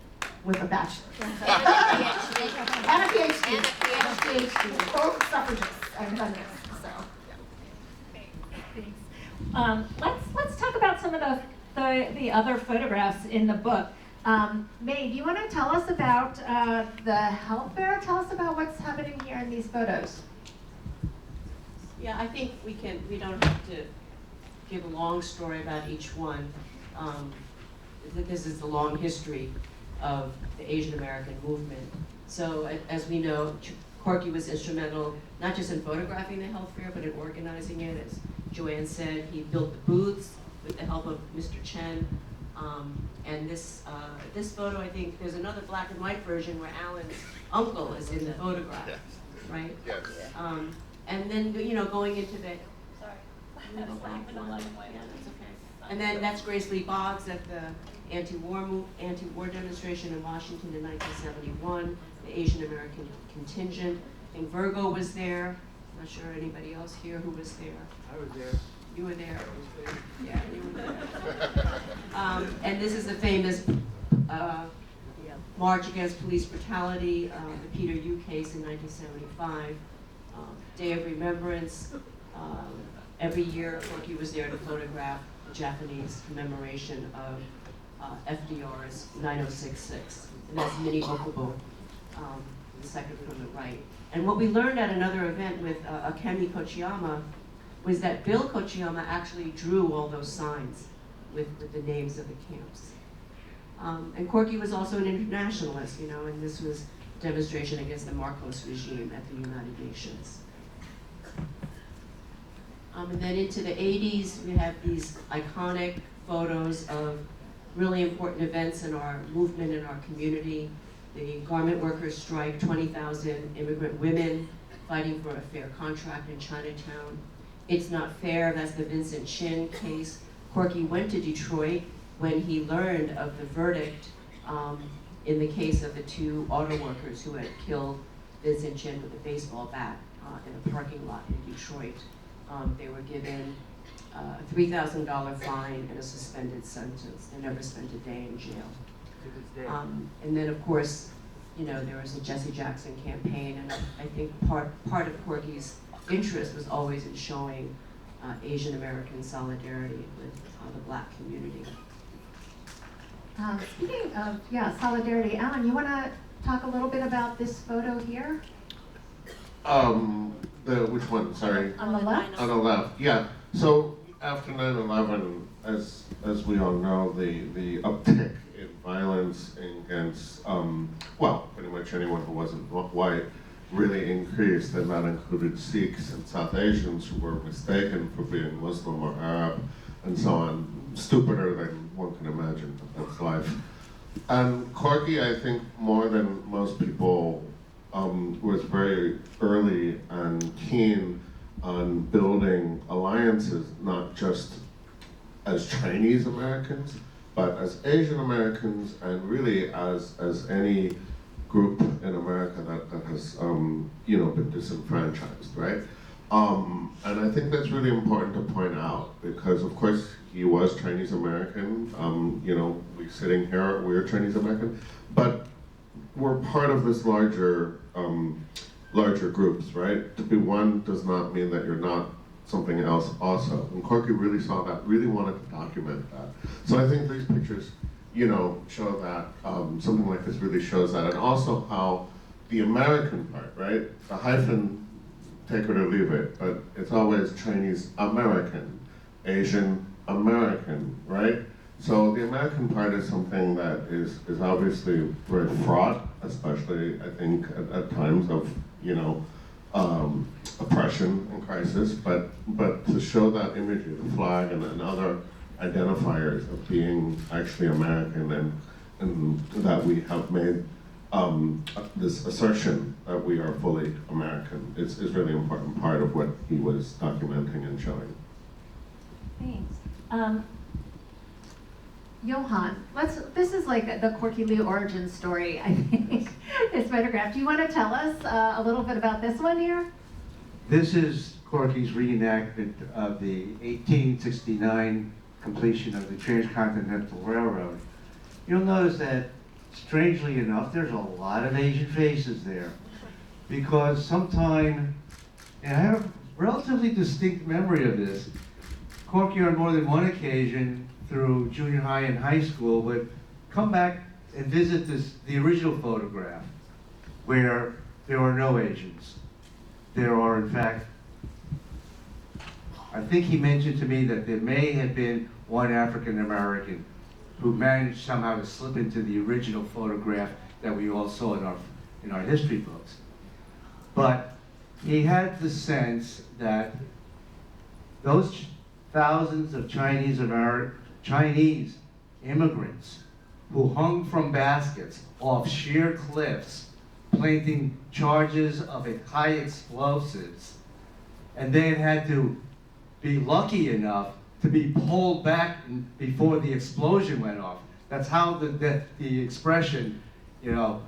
with a bachelor's. And a PhD. Both suffragists and feminists. Let's talk about some of the other photographs in the book. Mae, do you want to tell us about the health fair? Tell us about what's happening here in these photos. Yeah, I think we don't have to give a long story about each one. This is the long history of the Asian American movement. So as we know, Corky was instrumental not just in photographing the health fair, but in organizing it. As Joanne said, he built the booths with the help of Mr. Chen. And this photo, I think, there's another black and white version where Alan's uncle is in the photograph, right? Yes. And then, going into the... Sorry. Black and white. Yeah, that's okay. And then that's Grace Lee Boggs at the anti-war demonstration in Washington in 1971, the Asian American contingent. I think Virgo was there. I'm not sure anybody else here who was there. I was there. You were there. Yeah, you were there. And this is the famous March Against Police Brutality, the Peter Yu case in 1975, Day of Remembrance. Every year, Corky was there to photograph the Japanese commemoration of FDR's 9066, and that's Minnie Okubo, the second from the right. And what we learned at another event with Akemi Kochiyama was that Bill Kochiyama actually drew all those signs with the names of the camps. And Corky was also an internationalist, and this was a demonstration against the Marcos regime at the United Nations. And then into the 80s, we have these iconic photos of really important events in our movement, in our community. The garment workers strike, 20,000 immigrant women fighting for a fair contract in Chinatown. It's Not Fair, that's the Vincent Chin case. Corky went to Detroit when he learned of the verdict in the case of the two auto workers who had killed Vincent Chin with a baseball bat in a parking lot in Detroit. They were given a $3,000 fine and a suspended sentence. They never spent a day in jail. And then, of course, you know, there was a Jesse Jackson campaign, and I think part of Corky's interest was always in showing Asian American solidarity with the Black community. Speaking of, solidarity, Alan, you want to talk a little bit about this photo here? Which one, sorry? On the left? On the left, yeah. So after 9/11, as we all know, the uptick in violence against, pretty much anyone who wasn't white really increased, and that included Sikhs and South Asians who were mistaken for being Muslim or Arab and so on. Stupider than one can imagine, but that's life. And Corky, I think, more than most people, was very early and keen on building alliances, not just as Chinese Americans, but as Asian Americans, and really as any group in America that has been disenfranchised, right? And I think that's really important to point out, because of course he was Chinese American. We sitting here, we're Chinese American, but we're part of this larger groups, right? To be one does not mean that you're not something else also. And Corky really saw that, really wanted to document that. So I think these pictures, show that, something like this really shows that. And also how the American part, right? The hyphen, take it or leave it, but it's always Chinese American, Asian American, right? So the American part is something that is obviously very fraught, especially I think at times of oppression and crisis. But to show that imagery, the flag and other identifiers of being actually American, and that we have made this assertion that we are fully American is really important part of what he was documenting and showing. Thanks. Johan, this is like the Corky Lee origin story, I think, this photograph. Do you want to tell us a little bit about this one here? This is Corky's reenactment of the 1869 completion of the Transcontinental Railroad. You'll notice that, strangely enough, there's a lot of Asian faces there, because sometime, and I have a relatively distinct memory of this, Corky on more than one occasion through junior high and high school would come back and visit the original photograph where there are no Asians. There are, in fact, I think he mentioned to me that there may have been one African American who managed somehow to slip into the original photograph that we all saw in our history books. But he had the sense that those thousands of Chinese immigrants who hung from baskets off sheer cliffs, planting charges of high explosives, and then had to be lucky enough to be pulled back before the explosion went off. That's how the expression, a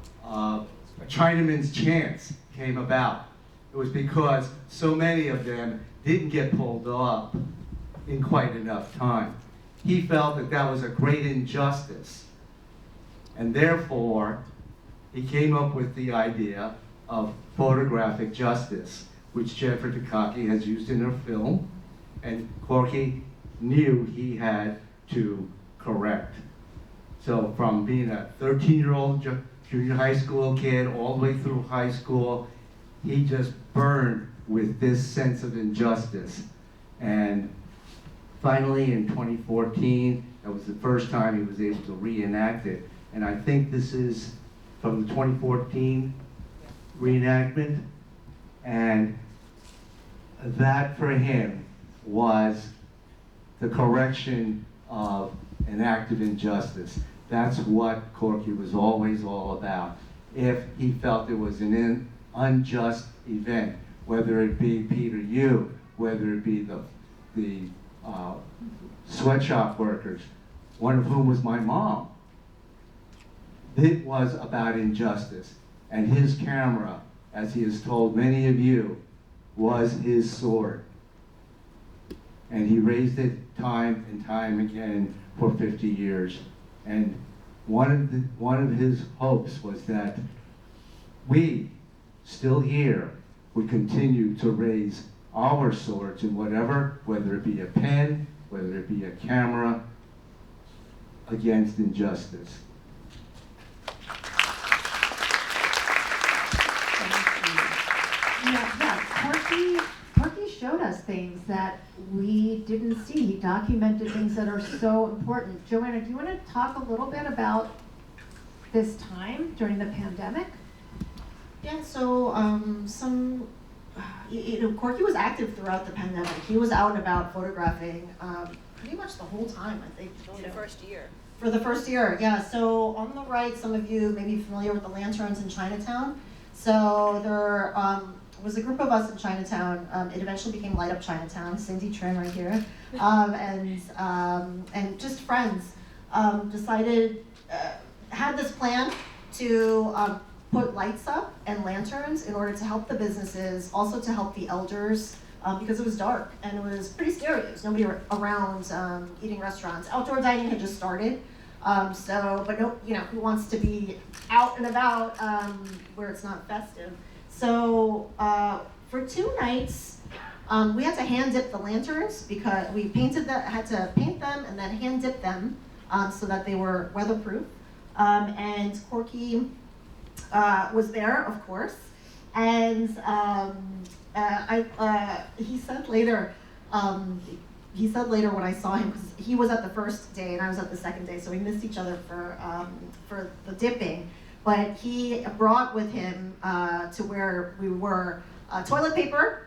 Chinaman's chance came about. It was because so many of them didn't get pulled up in quite enough time. He felt that that was a great injustice, and therefore he came up with the idea of photographic justice, which Jennifer Takaki has used in her film, and Corky knew he had to correct. So from being a 13-year-old junior high school kid all the way through high school, he just burned with this sense of injustice. And finally in 2014, that was the first time he was able to reenact it. And I think this is from the 2014 reenactment. And that for him was the correction of an act of injustice. That's what Corky was always all about. If he felt there was an unjust event, whether it be Peter Yu, whether it be the sweatshop workers, one of whom was my mom, it was about injustice. And his camera, as he has told many of you, was his sword. And he raised it time and time again for 50 years. And one of his hopes was that we, still here, would continue to raise our swords in whatever, whether it be a pen, whether it be a camera, against injustice. Corky showed us things that we didn't see. He documented things that are so important. Joanna, do you want to talk a little bit about this time during the pandemic? Yeah, so Corky was active throughout the pandemic. He was out and about photographing pretty much the whole time, I think. For the first year. For the first year, yeah. So on the right, some of you may be familiar with the lanterns in Chinatown. So there was a group of us in Chinatown. It eventually became Light Up Chinatown. Cindy Trin right here, and just friends decided had this plan to put lights up and lanterns in order to help the businesses, also to help the elders, because it was dark and it was pretty scary. There was nobody around eating restaurants. Outdoor dining had just started, but no, who wants to be out and about where it's not festive? So for 2 nights, we had to hand dip the lanterns because we had to paint them and then hand dip them so that they were weatherproof. And Corky was there, of course, and he said later when I saw him, because he was at the first day and I was at the second day, so we missed each other for the dipping. But he brought with him to where we were toilet paper,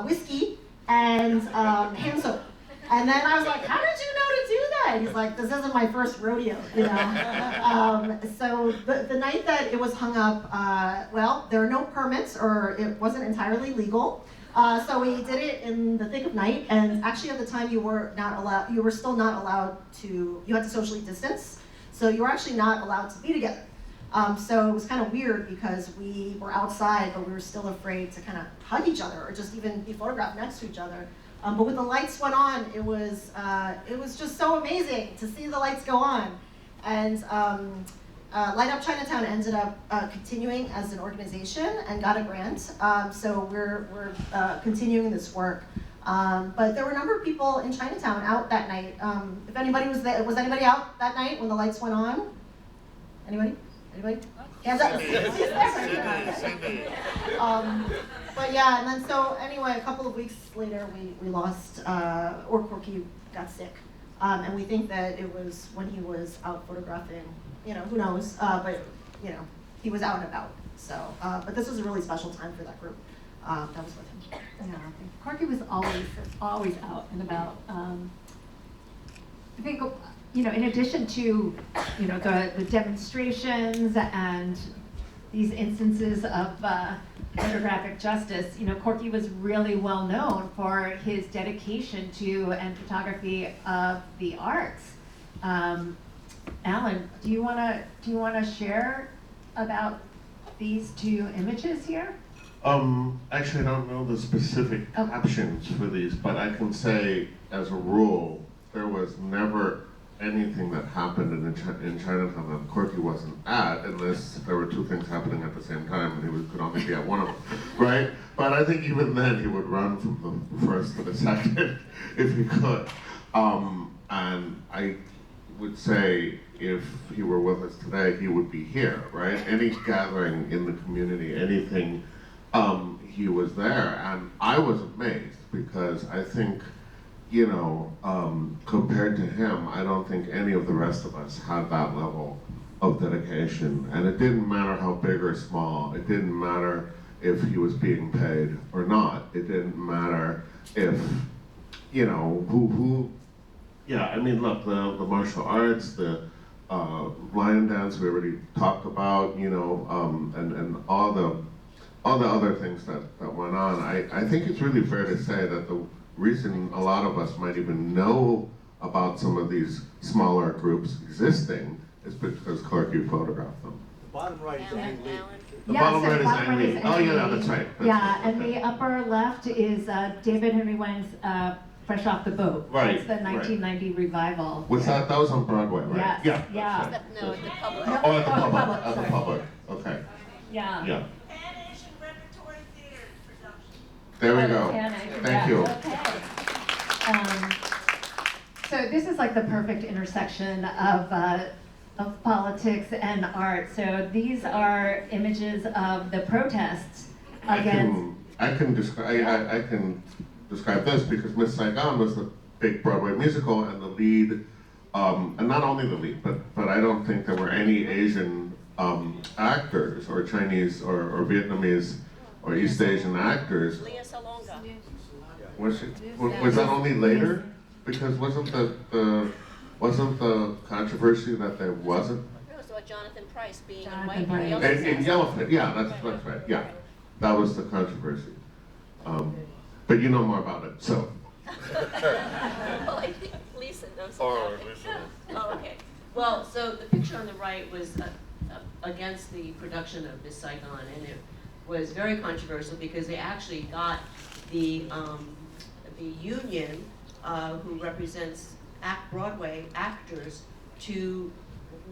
whiskey, and hand soap. And then I was like, how did you know to do that? He's like, this isn't my first rodeo, So the night that it was hung up, well, there are no permits, or it wasn't entirely legal. So we did it in the thick of night, and actually at the time you were still not allowed to, you had to socially distance. So you were actually not allowed to be together. So it was kind of weird because we were outside, but we were still afraid to kind of hug each other or just even be photographed next to each other. But when the lights went on, it was just so amazing to see the lights go on. And Light Up Chinatown ended up continuing as an organization and got a grant. So we're continuing this work. But there were a number of people in Chinatown out that night. If anybody was there, was anybody out that night when the lights went on? Anybody? Hands up. But yeah, and then so anyway, a couple of weeks later, we lost, or Corky got sick. And we think that it was when he was out photographing, who knows, but he was out and about. So, but this was a really special time for that group that was with him. Yeah, Corky was always out and about. I think, in addition to, the demonstrations and these instances of photographic justice, Corky was really well known for his dedication to and photography of the arts. Alan, do you wanna share about these 2 images here? Actually, I don't know the specific captions for these, but I can say, as a rule, there was never anything that happened in Chinatown that Corky wasn't at, unless there were 2 things happening at the same time and he could only be at one of them, right? But I think even then he would run from the first to the second if he could. And I would say if he were with us today, he would be here, right? Any gathering in the community, anything, he was there. And I was amazed because I think, compared to him, I don't think any of the rest of us had that level of dedication. And it didn't matter how big or small. It didn't matter if he was being paid or not. It didn't matter if, look, the martial arts, the lion dance we already talked about, and all the other things that went on. I think it's really fair to say that the reason a lot of us might even know about some of these smaller groups existing is because Corky photographed them. The bottom right is Ang Lee. The bottom right is Ang Lee. Oh yeah, that's right. And the upper left is David Henry Wang's Fresh Off the Boat. Right, It's the 1990 revival. Was that was on Broadway, right? Yes, Yeah. yeah. that's right. No, at the public. No. Oh, at the Oh, the public, public, at the sorry. public, okay, Yeah. yeah. Pan Asian Repertory Theater production. There we Oh, go. Hannah, Thank yeah, you. Okay. So this is like the perfect intersection of politics and art. So these are images of the protests against. I can describe this because Miss Saigon was the big Broadway musical and the lead, and not only the lead, but I don't think there were any Asian actors or Chinese or Vietnamese or East Asian actors. Leah Salonga. Was that only later? Because wasn't the controversy that there wasn't? It was about Jonathan Price being Jonathan white Price. in In Yellowfin, yeah, that's right, yeah. That was the controversy. But you know more about it, so. Well, I think Lisa knows about it. Oh, okay. Well, so the picture on the right was against the production of Miss Saigon, and it was very controversial because they actually got the union who represents Broadway actors to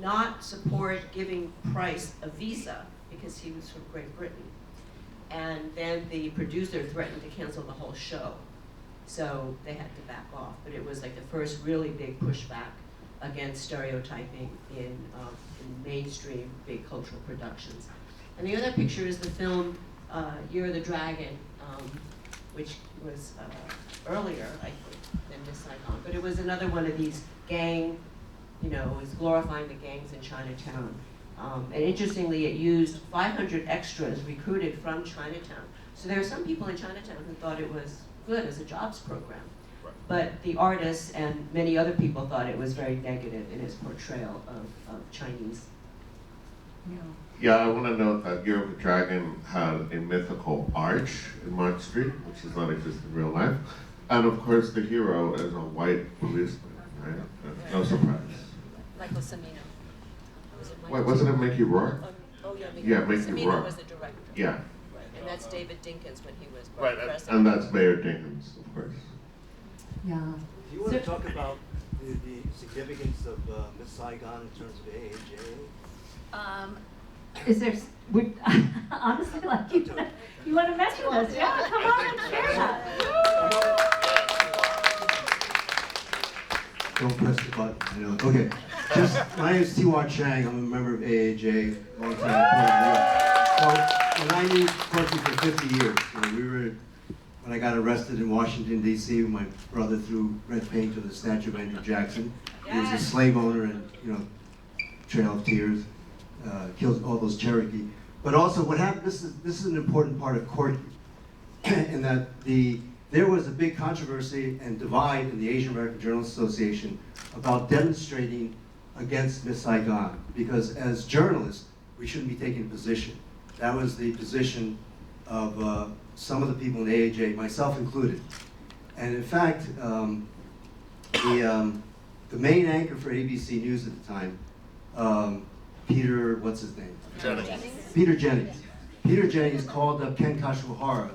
not support giving Price a visa because he was from Great Britain. And then the producer threatened to cancel the whole show. So they had to back off. But it was like the first really big pushback against stereotyping in mainstream big cultural productions. And the other picture is the film Year of the Dragon, which was earlier, I think, than Miss Saigon. But it was another one of these gang, it was glorifying the gangs in Chinatown. And interestingly, it used 500 extras recruited from Chinatown. So there were some people in Chinatown who thought it was good as a jobs program. Right. But the artists and many other people thought it was very negative in its portrayal of Chinese. Yeah, I want to note that Year of the Dragon had a mythical arch in Mart Street, which does not exist in real life. And of course, the hero is a white policeman, right? No surprise. Michael Cimino. Wait, wasn't it Mickey Rourke? Mickey Mickey Rourke. was the director. Yeah. Right. And that's David Dinkins when he was Right, president. and that's Mayor Dinkins, of course. Yeah. Do you want to talk about the significance of Miss Saigon in terms of AAJ? Is there, honestly, like, you want to mention this? Yeah, come on and share that. Don't press the button, I know. Okay, my name is T.Y. Chang. I'm a member of AAJ, long time. So when I knew Corky for 50 years, when I got arrested in Washington, D.C., my brother threw red paint to the statue of Andrew Jackson. He was a slave owner and, Trail of Tears. Killed all those Cherokee. But also what happened, this is an important part of Corky, in that there was a big controversy and divide in the Asian American Journalists Association about demonstrating against Miss Saigon, because as journalists, we shouldn't be taking a position. That was the position of some of the people in AAJ, myself included. And in fact, the main anchor for ABC News at the time, Peter, what's his name? Jennings. Peter Jennings. Peter Jennings called up Ken Kashiwahara,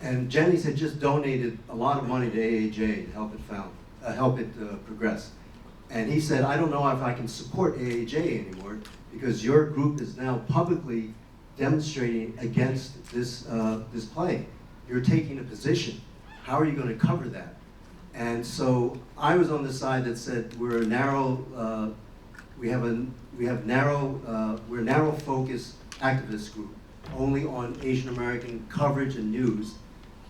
and Jennings had just donated a lot of money to AAJ to help it progress. And he said, I don't know if I can support AAJ anymore because your group is now publicly demonstrating against this play. You're taking a position. How are you going to cover that? And so I was on the side that said we're a narrow. We're a narrow focus activist group, only on Asian American coverage and news,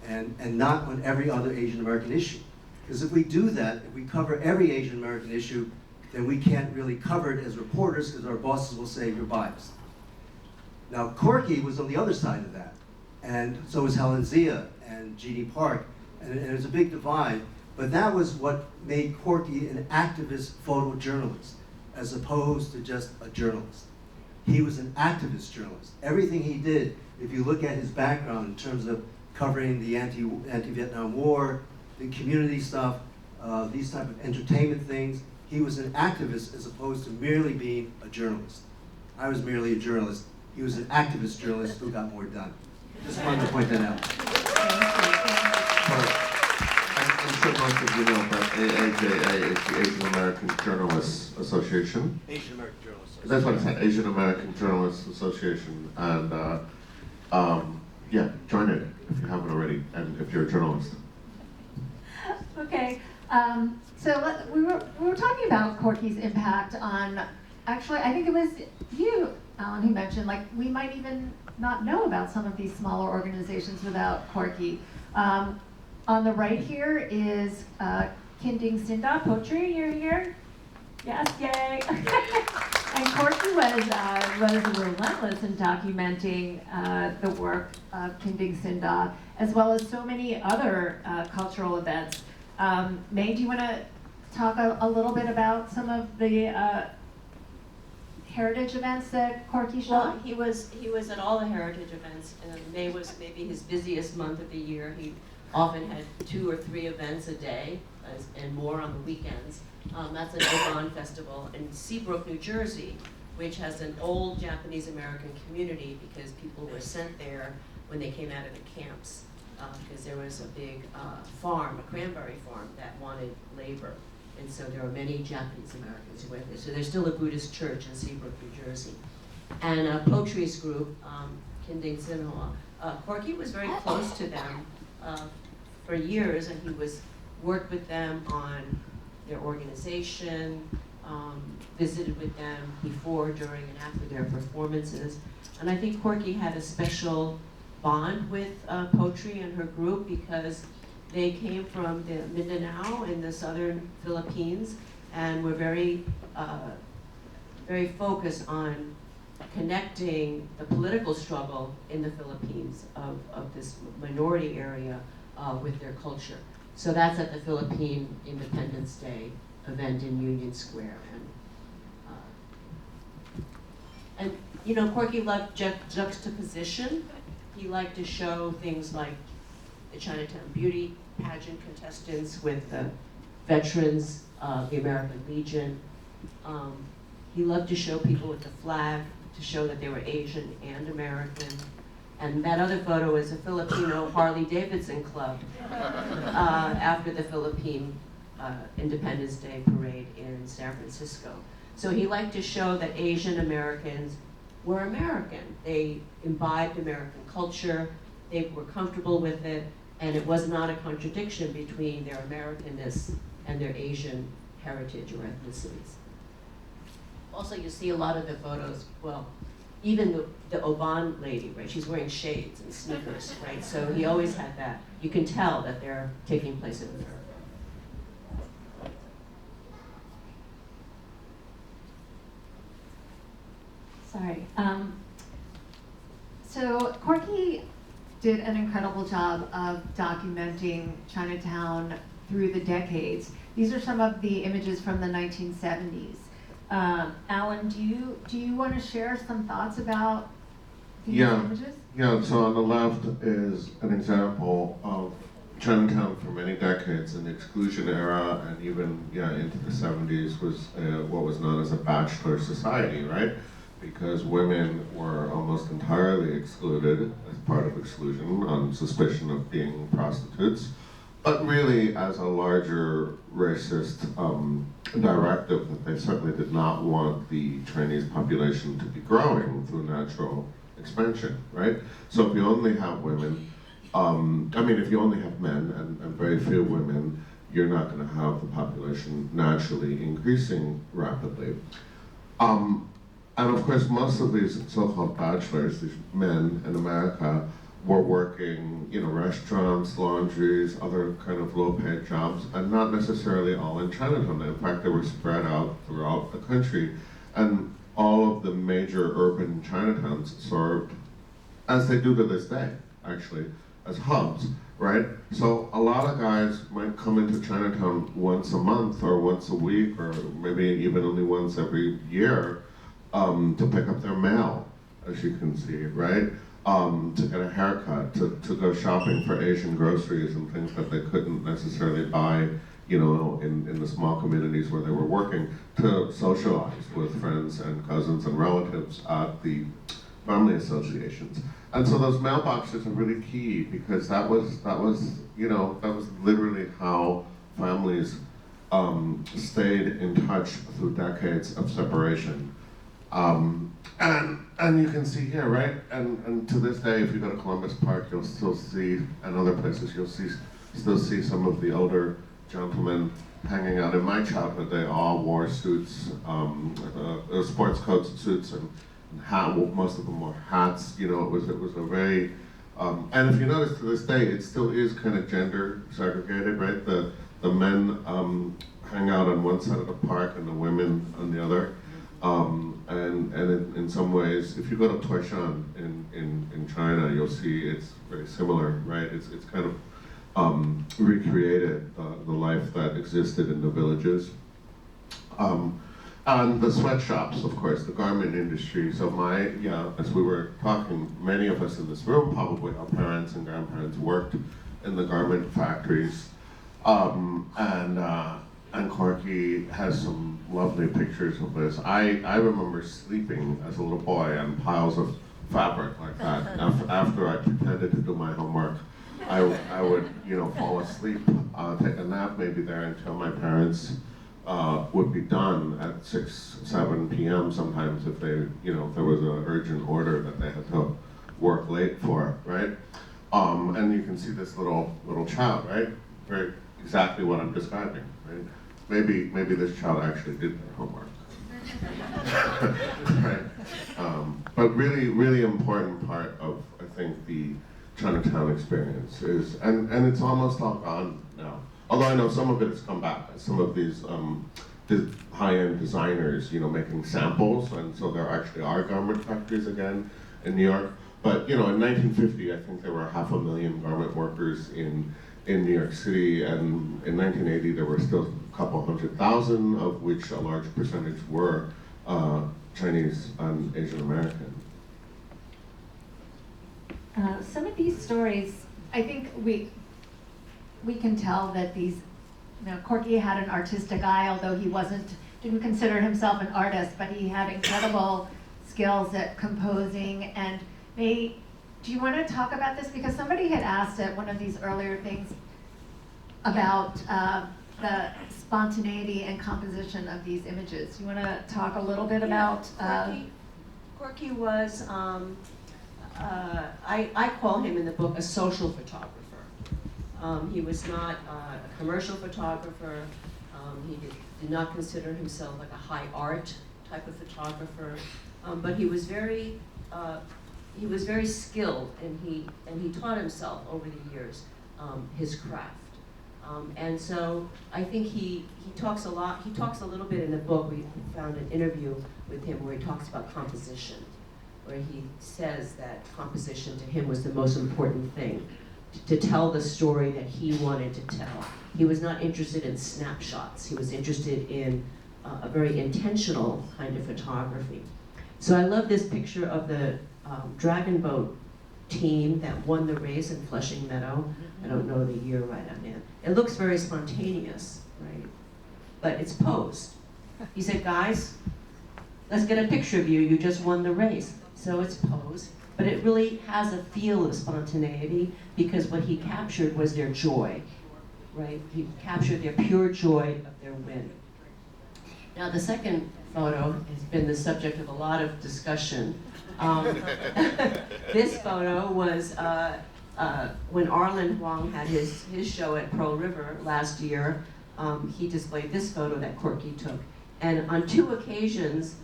and not on every other Asian American issue. Because if we do that, if we cover every Asian American issue, then we can't really cover it as reporters because our bosses will say you're biased. Now Corky was on the other side of that, and so was Helen Zia and Jeannie Park, and there's a big divide, but that was what made Corky an activist photojournalist, as opposed to just a journalist. He was an activist journalist. Everything he did, if you look at his background in terms of covering the anti-Vietnam War, the community stuff, these type of entertainment things, he was an activist as opposed to merely being a journalist. I was merely a journalist. He was an activist journalist who got more done. Just wanted to point that out. And sure most of you know, but AAJA is the Asian American Journalists Association. Asian American Journalists. That's what I said, Asian American Journalists Association, and yeah, join it if you haven't already, and if you're a journalist. Okay, so we were talking about Corky's impact on, actually, I think it was you, Alan, who mentioned, like, we might even not know about some of these smaller organizations without Corky. On the right here is Kinding Sinda Poetry. You're here? Yes, yay! And Corky was relentless in documenting the work of Kinding Sinda, as well as so many other cultural events. Mae, do you want to talk a little bit about some of the heritage events that Corky shot? Well, he was at all the heritage events, and May was maybe his busiest month of the year. He often had 2 or 3 events a day, and more on the weekends. That's an Oban festival in Seabrook, New Jersey, which has an old Japanese American community because people were sent there when they came out of the camps, because there was a big farm, a cranberry farm, that wanted labor. And so there are many Japanese Americans who went there. So there's still a Buddhist church in Seabrook, New Jersey. And Poetry's group, Kinding Sinha, Corky was very close to them for years, and he worked with them on their organization, visited with them before, during, and after their performances. And I think Corky had a special bond with Poetry and her group because they came from the Mindanao in the southern Philippines and were very, very focused on connecting the political struggle in the Philippines of this minority area with their culture. So that's at the Philippine Independence Day event in Union Square. And you know, Corky loved juxtaposition. He liked to show things like the Chinatown Beauty pageant contestants with the veterans of the American Legion. He loved to show people with the flag to show that they were Asian and American. And that other photo is a Filipino Harley-Davidson club after the Philippine Independence Day parade in San Francisco. So he liked to show that Asian Americans were American. They imbibed American culture, they were comfortable with it, and it was not a contradiction between their Americanness and their Asian heritage or ethnicities. Also, you see a lot of the photos, well, even the Oban lady, right? She's wearing shades and sneakers, right? So he always had that. You can tell that they're taking place in America. Sorry. So Corky did an incredible job of documenting Chinatown through the decades. These are some of the images from the 1970s. Alan, do you want to share some thoughts about these images? Yeah, so on the left is an example of Chinatown for many decades in the exclusion era, and even into the 70s was what was known as a bachelor society, right? Because women were almost entirely excluded as part of exclusion on suspicion of being prostitutes, but really as a larger racist directive that they certainly did not want the Chinese population to be growing through natural expansion, right? So if you only have women, if you only have men and very few women, you're not going to have the population naturally increasing rapidly. And of course, most of these so-called bachelors, these men in America, were working, restaurants, laundries, other kind of low-paid jobs, and not necessarily all in Chinatown. In fact, they were spread out throughout the country, and all of the major urban Chinatowns served, as they do to this day, actually, as hubs, right? So a lot of guys might come into Chinatown once a month, or once a week, or maybe even only once every year, to pick up their mail, as you can see, right? To get a haircut, to go shopping for Asian groceries and things that they couldn't necessarily buy, in the small communities where they were working, to socialize with friends and cousins and relatives at the family associations. And so those mailboxes are really key because that was literally how families stayed in touch through decades of separation. And you can see here, right? And to this day, if you go to Columbus Park, you'll still see, and other places, you'll still see some of the older gentlemen hanging out. In my childhood, they all wore suits, sports coats and suits, and most of them wore hats. You know, it was a very, and if you notice to this day, it still is kind of gender segregated, right? The men hang out on one side of the park and the women on the other. And in some ways, if you go to Toishan in China, you'll see it's very similar, right? It's kind of recreated the life that existed in the villages. And the sweatshops, of course, the garment industry. So as we were talking, many of us in this room, probably our parents and grandparents, worked in the garment factories. And Corky has some lovely pictures of this. I remember sleeping as a little boy on piles of fabric like that. After I pretended to do my homework, I would, fall asleep, take a nap maybe there until my parents would be done at 6, 7 p.m. sometimes if they, if there was an urgent order that they had to work late for, right? And you can see this little child, right? Very exactly what I'm describing, right? Maybe this child actually did their homework, right? But really important part of, I think, the Chinatown experience is, and it's almost all gone now. Although I know some of it has come back. Some of these high-end designers, making samples, and so there actually are garment factories again in New York. But in 1950, I think there were 500,000 garment workers in New York City, and in 1980 there were still a couple 100,000, of which a large percentage were Chinese and Asian American. Some of these stories, I think we can tell that these, Corky had an artistic eye, although he didn't consider himself an artist, but he had incredible skills at composing. And Mae, do you want to talk about this? Because somebody had asked at one of these earlier things about the spontaneity and composition of these images. You want to talk a little bit about? Corky was, I call him in the book a social photographer. He was not a commercial photographer. He did not consider himself like a high art type of photographer, but he was very skilled, and he taught himself over the years his craft. And so I think he talks a lot. He talks a little bit in the book. We found an interview with him where he talks about composition, where he says that composition to him was the most important thing, to tell the story that he wanted to tell. He was not interested in snapshots. He was interested in a very intentional kind of photography. So I love this picture of the dragon boat team that won the race in Flushing Meadow. I don't know the year right on hand. It looks very spontaneous, right? But it's posed. He said, guys, let's get a picture of you. You just won the race. So it's posed, but it really has a feel of spontaneity because what he captured was their joy, right? He captured their pure joy of their win. Now the second photo has been the subject of a lot of discussion. This photo was when Arlen Kwong had his show at Pearl River last year. He displayed this photo that Corky took. And on 2 occasions,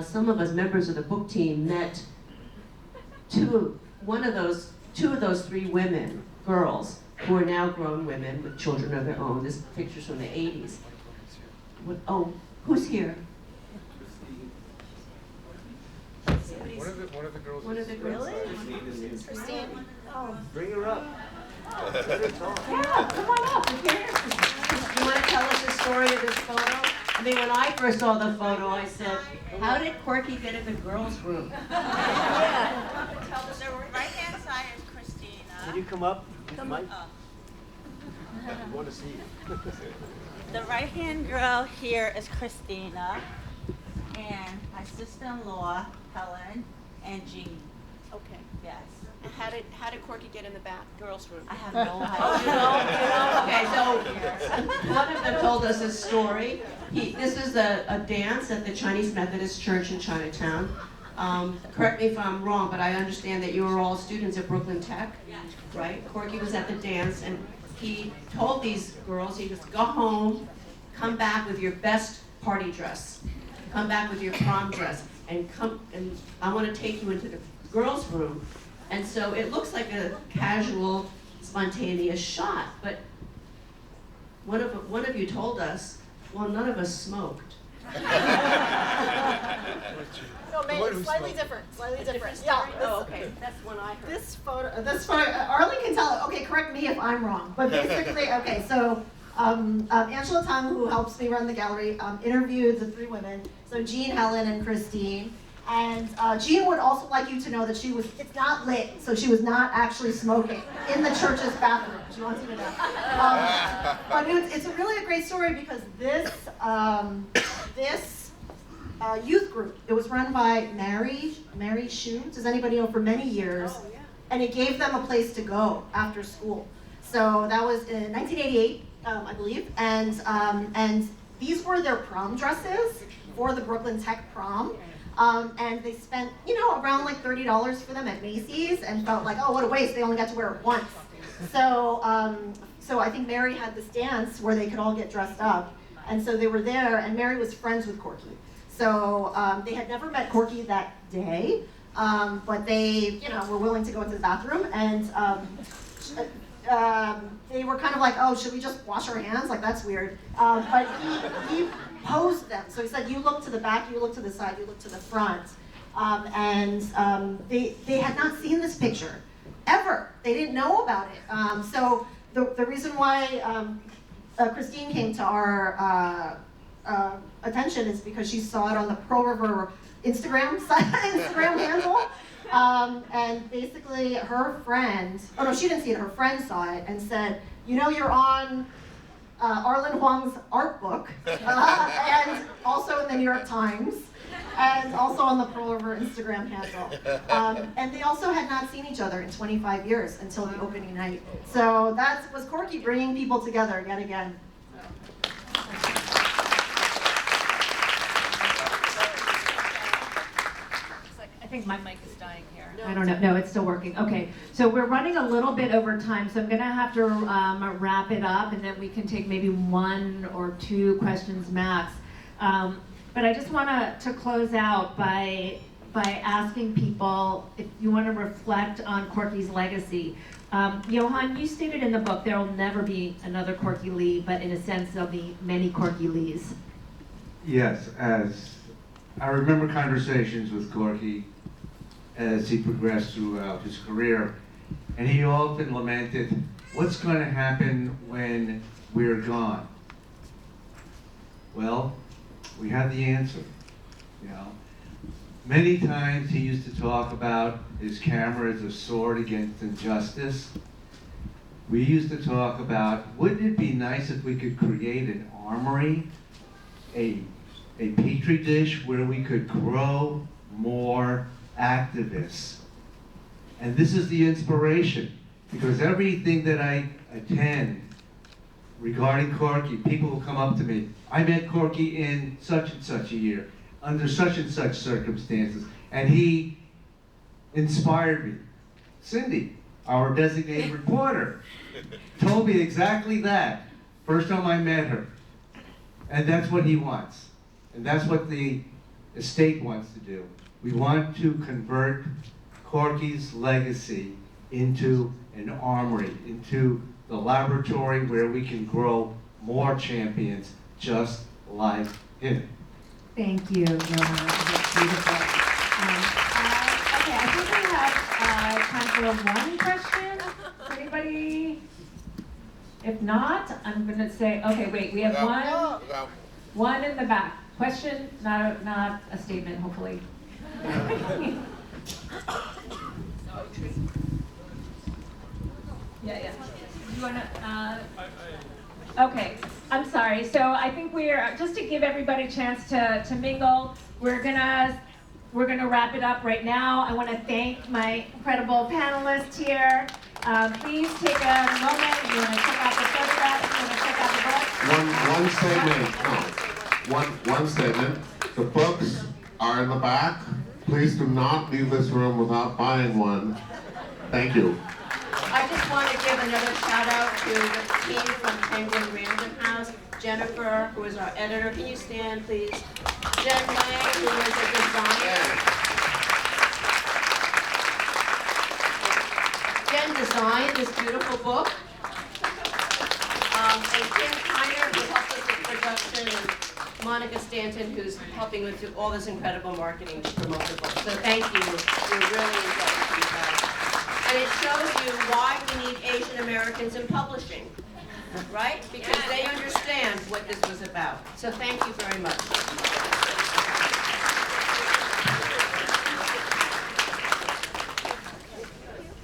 some of us members of the book team met two of those 3 girls, who are now grown women with children of their own. This picture's from the 80s. Who's here? One of the girls. One of the girls. Really? Christine. Oh. Bring her up. Let her talk. Yeah, come on up. You want to tell us the story of this photo? I mean, when I first saw the photo, I said, how did Corky get in the girls' room? The right-hand side is Christina. Can you come up? Come Mike? up. I want to see you. The right-hand girl here is Christina, and my sister-in-law, Helen, and Jean. Okay. Yes. How did Corky get in the back girls' room? I have no Oh, you know? Okay, so one of them told us a story. This is a dance at the Chinese Methodist Church in Chinatown. Correct me if I'm wrong, but I understand that you were all students at Brooklyn Tech, right? Corky was at the dance, and he told these girls, he goes, go home, come back with your best party dress, come back with your prom dress, and I want to take you into the girls' room. And so it looks like a casual, spontaneous shot, but one of you told us, well, none of us smoked. No, maybe slightly different. Yeah. Oh, okay. That's one I heard. This photo, Arlen can tell. Okay, correct me if I'm wrong. But basically, okay, so Angela Tang, who helps me run the gallery, interviewed the three women. So Jean, Helen, and Christine. And Jean would also like you to know that it's not lit, so she was not actually smoking in the church's bathroom. She wants you to know. But it's really a great story because this youth group, it was run by Mary Shu, does anybody know, for many years. Oh, yeah. And it gave them a place to go after school. So that was in 1988, I believe. And these were their prom dresses for the Brooklyn Tech prom. And they spent, around like $30 for them at Macy's and felt like, oh, what a waste, they only got to wear it once. So I think Mary had this dance where they could all get dressed up. And so they were there, and Mary was friends with Corky. So they had never met Corky that day, but they, were willing to go into the bathroom, and they were kind of like, oh, should we just wash our hands? Like, that's weird. But he posed them. So he said, you look to the back, you look to the side, you look to the front. They had not seen this picture, ever. They didn't know about it. So the reason why Christine came to our attention is because she saw it on the Pearl River Instagram handle. And basically her friend, oh no, she didn't see it, her friend saw it and said, you're on Arlen Huang's art book, and also in the New York Times, and also on the Pearl River Instagram handle. And they also had not seen each other in 25 years until the opening night. So that was Corky bringing people together yet again. I think my mic is dying here. I don't know. No, it's still working. Okay, so we're running a little bit over time, so I'm going to have to wrap it up, and then we can take maybe 1 or 2 questions max. But I just want to close out by asking people if you want to reflect on Corky's legacy. Johan, you stated in the book there will never be another Corky Lee, but in a sense there'll be many Corky Lees. Yes, as I remember conversations with Corky as he progressed throughout his career, and he often lamented, what's going to happen when we're gone? Well, we have the answer, Many times he used to talk about his camera as a sword against injustice. We used to talk about, wouldn't it be nice if we could create an armory, a petri dish where we could grow more activists. And this is the inspiration, because everything that I attend regarding Corky, people will come up to me, I met Corky in such and such a year, under such and such circumstances, and he inspired me. Cindy, our designated reporter, told me exactly that, first time I met her. And that's what he wants. And that's what the estate wants to do. We want to convert Corky's legacy into an armory, into the laboratory where we can grow more champions just like him. Thank you, Johan. That's beautiful. Okay, I think we have time for 1 question. Anybody? If not, I'm going to say, okay, wait, we have one in the back. Question, not a statement, hopefully. Yeah. You want to? Okay, I'm sorry. So I think we're, just to give everybody a chance to mingle, we're gonna we're going to wrap it up right now. I want to thank my incredible panelists here. Please take a moment. If you want to check out the photographs, if you want to check out the book. One statement. The books are in the back. Please do not leave this room without buying one. Thank you. I just want to give another shout out to the team from Penguin Random House. Jennifer, who is our editor. Can you stand, please? Jen Lang, who is a designer. Jen designed this beautiful book. And Kim Kiner, who helped us with production, and Monica Stanton, who's helping with all this incredible marketing to promote the book. So thank you. We're really indebted to you guys. And it shows you why we need Asian Americans in publishing, right? Because they understand what this was about. So thank you very much.